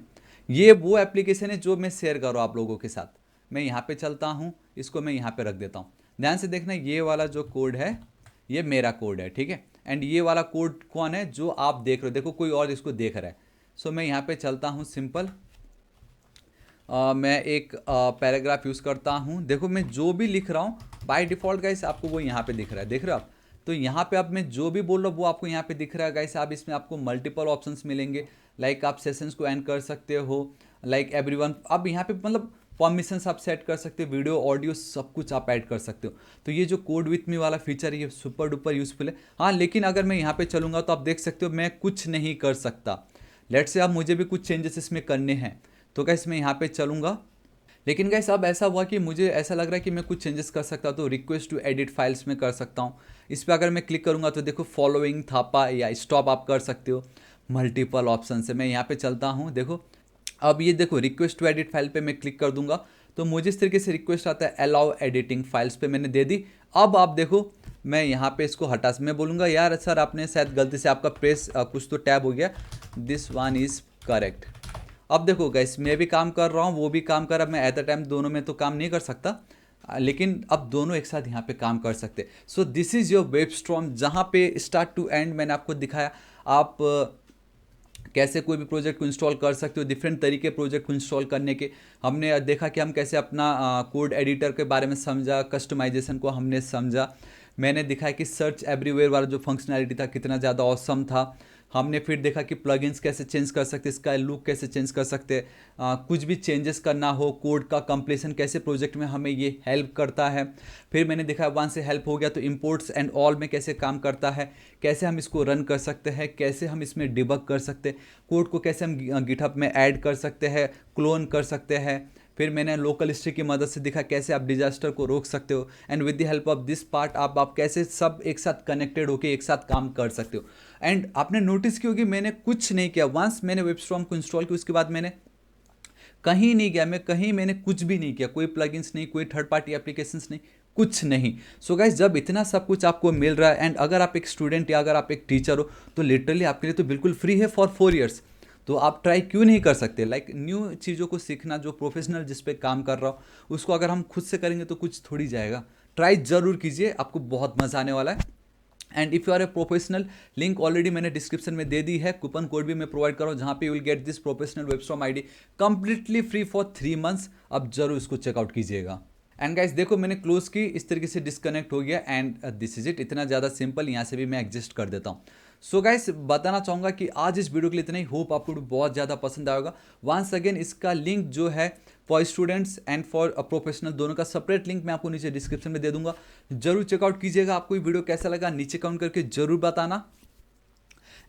ये वो एप्लीकेशन है जो मैं शेयर कर रहा हूँ आप लोगों के साथ। मैं यहाँ पे चलता हूँ, इसको मैं यहाँ पे रख देता हूँ। ध्यान से देखना, ये वाला जो कोड है ये मेरा कोड है, ठीक है। एंड ये वाला कोड कौन है जो आप देख रहे हो, देखो कोई और इसको देख रहा है। सो मैं यहाँ पे चलता हूँ सिंपल, मैं एक पैराग्राफ यूज़ करता हूँ। देखो मैं जो भी लिख रहा हूँ बाय डिफ़ॉल्ट गाइस आपको वो यहाँ पे दिख रहा है, देख रहे हो आप। तो यहाँ पे अब मैं जो भी बोल रहा हूँ वो आपको यहाँ पे दिख रहा है गाइस। आप इसमें आपको मल्टीपल ऑप्शंस मिलेंगे, लाइक आप सेशंस को एंड कर सकते हो, लाइक एवरीवन। अब यहाँ पे मतलब परमिशंस आप सेट कर सकते हो, वीडियो ऑडियो सब कुछ आप ऐड कर सकते हो। तो ये जो कोड विथ मी वाला फीचर है ये सुपर डुपर यूज़फुल है। हाँ लेकिन अगर मैं यहाँ पे चलूँगा तो आप देख सकते हो मैं कुछ नहीं कर सकता। लेट से अब मुझे भी कुछ चेंजेस इसमें करने हैं तो गाइस मैं यहाँ पे चलूँगा। लेकिन गाइस अब ऐसा हुआ कि मुझे ऐसा लग रहा है कि मैं कुछ चेंजेस कर सकता हूँ, तो रिक्वेस्ट टू एडिट फाइल्स में कर सकता हूँ। इस पर अगर मैं क्लिक करूँगा तो देखो फॉलोइंग थापा या स्टॉप आप कर सकते हो, मल्टीपल ऑप्शन से। मैं यहाँ पे चलता हूँ, देखो अब ये देखो रिक्वेस्ट टू एडिट फाइल पे मैं क्लिक कर दूंगा तो मुझे इस तरीके से रिक्वेस्ट आता है अलाउ एडिटिंग फाइल्स पे, मैंने दे दी। अब आप देखो मैं यहाँ पे इसको हटा, मैं बोलूँगा यार सर आपने शायद गलती से आपका प्रेस कुछ तो टैब हो गया, दिस वन इज़ करेक्ट। अब देखो गाइस मैं भी काम कर रहा हूँ वो भी काम कर रहा है, मैं एट द टाइम दोनों में तो काम नहीं कर सकता, लेकिन अब दोनों एक साथ यहाँ पे काम कर सकते। सो दिस इज़ योर वेबस्टॉर्म, जहाँ पे स्टार्ट टू एंड मैंने आपको दिखाया आप कैसे कोई भी प्रोजेक्ट को इंस्टॉल कर सकते हो, डिफरेंट तरीके प्रोजेक्ट को इंस्टॉल करने के। हमने देखा कि हम कैसे अपना कोड एडिटर के बारे में समझा, कस्टमाइजेशन को हमने समझा। मैंने दिखाया कि सर्च एवरीवेयर वाला जो फंक्शनैलिटी था कितना ज़्यादा ऑसम था। हमने फिर देखा कि प्लगइन्स कैसे चेंज कर सकते, इसका लुक कैसे चेंज कर सकते, कुछ भी चेंजेस करना हो, कोड का कंप्लीशन कैसे प्रोजेक्ट में हमें ये हेल्प करता है। फिर मैंने देखा वन से हेल्प हो गया तो इंपोर्ट्स एंड ऑल में कैसे काम करता है, कैसे हम इसको रन कर सकते हैं, कैसे हम इसमें डिबग कर सकते हैं, कोड को कैसे हम गिटहब में ऐड कर सकते हैं, क्लोन कर सकते हैं। फिर मैंने लोकल हिस्ट्री की मदद से दिखा कैसे आप डिजास्टर को रोक सकते हो and with the help of this part आप कैसे सब एक साथ कनेक्टेड होके एक साथ काम कर सकते हो। एंड आपने नोटिस की होगी मैंने कुछ नहीं किया, वंस मैंने वेबस्टॉर्म को इंस्टॉल किया उसके बाद मैंने कहीं नहीं गया, मैंने कुछ भी नहीं किया, कोई प्लगइन्स नहीं, कोई थर्ड पार्टी एप्लीकेशंस नहीं, कुछ नहीं। सो गाइस जब इतना सब कुछ आपको मिल रहा है एंड अगर आप एक स्टूडेंट या अगर आप एक टीचर हो तो लिटरली आपके लिए तो बिल्कुल फ्री है फॉर 4 ईयर्स। तो आप ट्राई क्यों नहीं कर सकते, लाइक न्यू चीज़ों को सीखना, जो प्रोफेशनल जिस पे काम कर रहा हो उसको अगर हम खुद से करेंगे तो कुछ थोड़ी जाएगा। ट्राई ज़रूर कीजिए, आपको बहुत मज़ा आने वाला है। And if you are a professional, link already मैंने डिस्क्रिप्शन में दे दी है, कूपन कोड भी मैं प्रोवाइड कर रहा हूँ जहाँ पे you will get this professional WebStorm IDE completely free for 3 months. अब जरूर इसको चेकआउट कीजिएगा। एंड गाइस देखो मैंने क्लोज की, इस तरीके से डिस्कनेक्ट हो गया एंड दिस इज इट, इतना ज़्यादा सिंपल। यहाँ से भी मैं एडजस्ट कर देता हूँ। सो गाइस बताना चाहूँगा कि आज इस वीडियो के लिए इतना ही, होप आपको बहुत ज़्यादा पसंद आएगा। वंस अगेन इसका लिंक जो है for students and for professional दोनों का सेपरेट लिंक मैं आपको नीचे डिस्क्रिप्शन में दे दूंगा, जरूर चेकआउट कीजिएगा। आपको ये वीडियो कैसा लगा नीचे कमेंट करके जरूर बताना।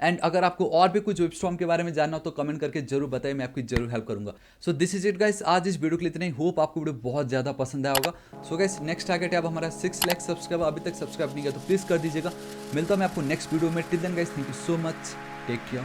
एंड अगर आपको और भी कुछ वेबस्टॉर्म के बारे में जानना हो तो कमेंट करके जरूर बताइए, मैं आपकी जरूर हेल्प करूंगा। सो दिस इज इट गाइस, आज इस वीडियो के लिए इतना ही, होप आपको वीडियो बहुत ज़्यादा पसंद आया होगा। सो गाइस नेक्स्ट टारगेट है अब हमारा 6 लाख सब्सक्राइबर, अभी तक सब्सक्राइब नहीं किया तो प्लीज़ कर दीजिएगा। मिलता हूं मैं आपको नेक्स्ट वीडियो में, till then guys thank you so much, take care.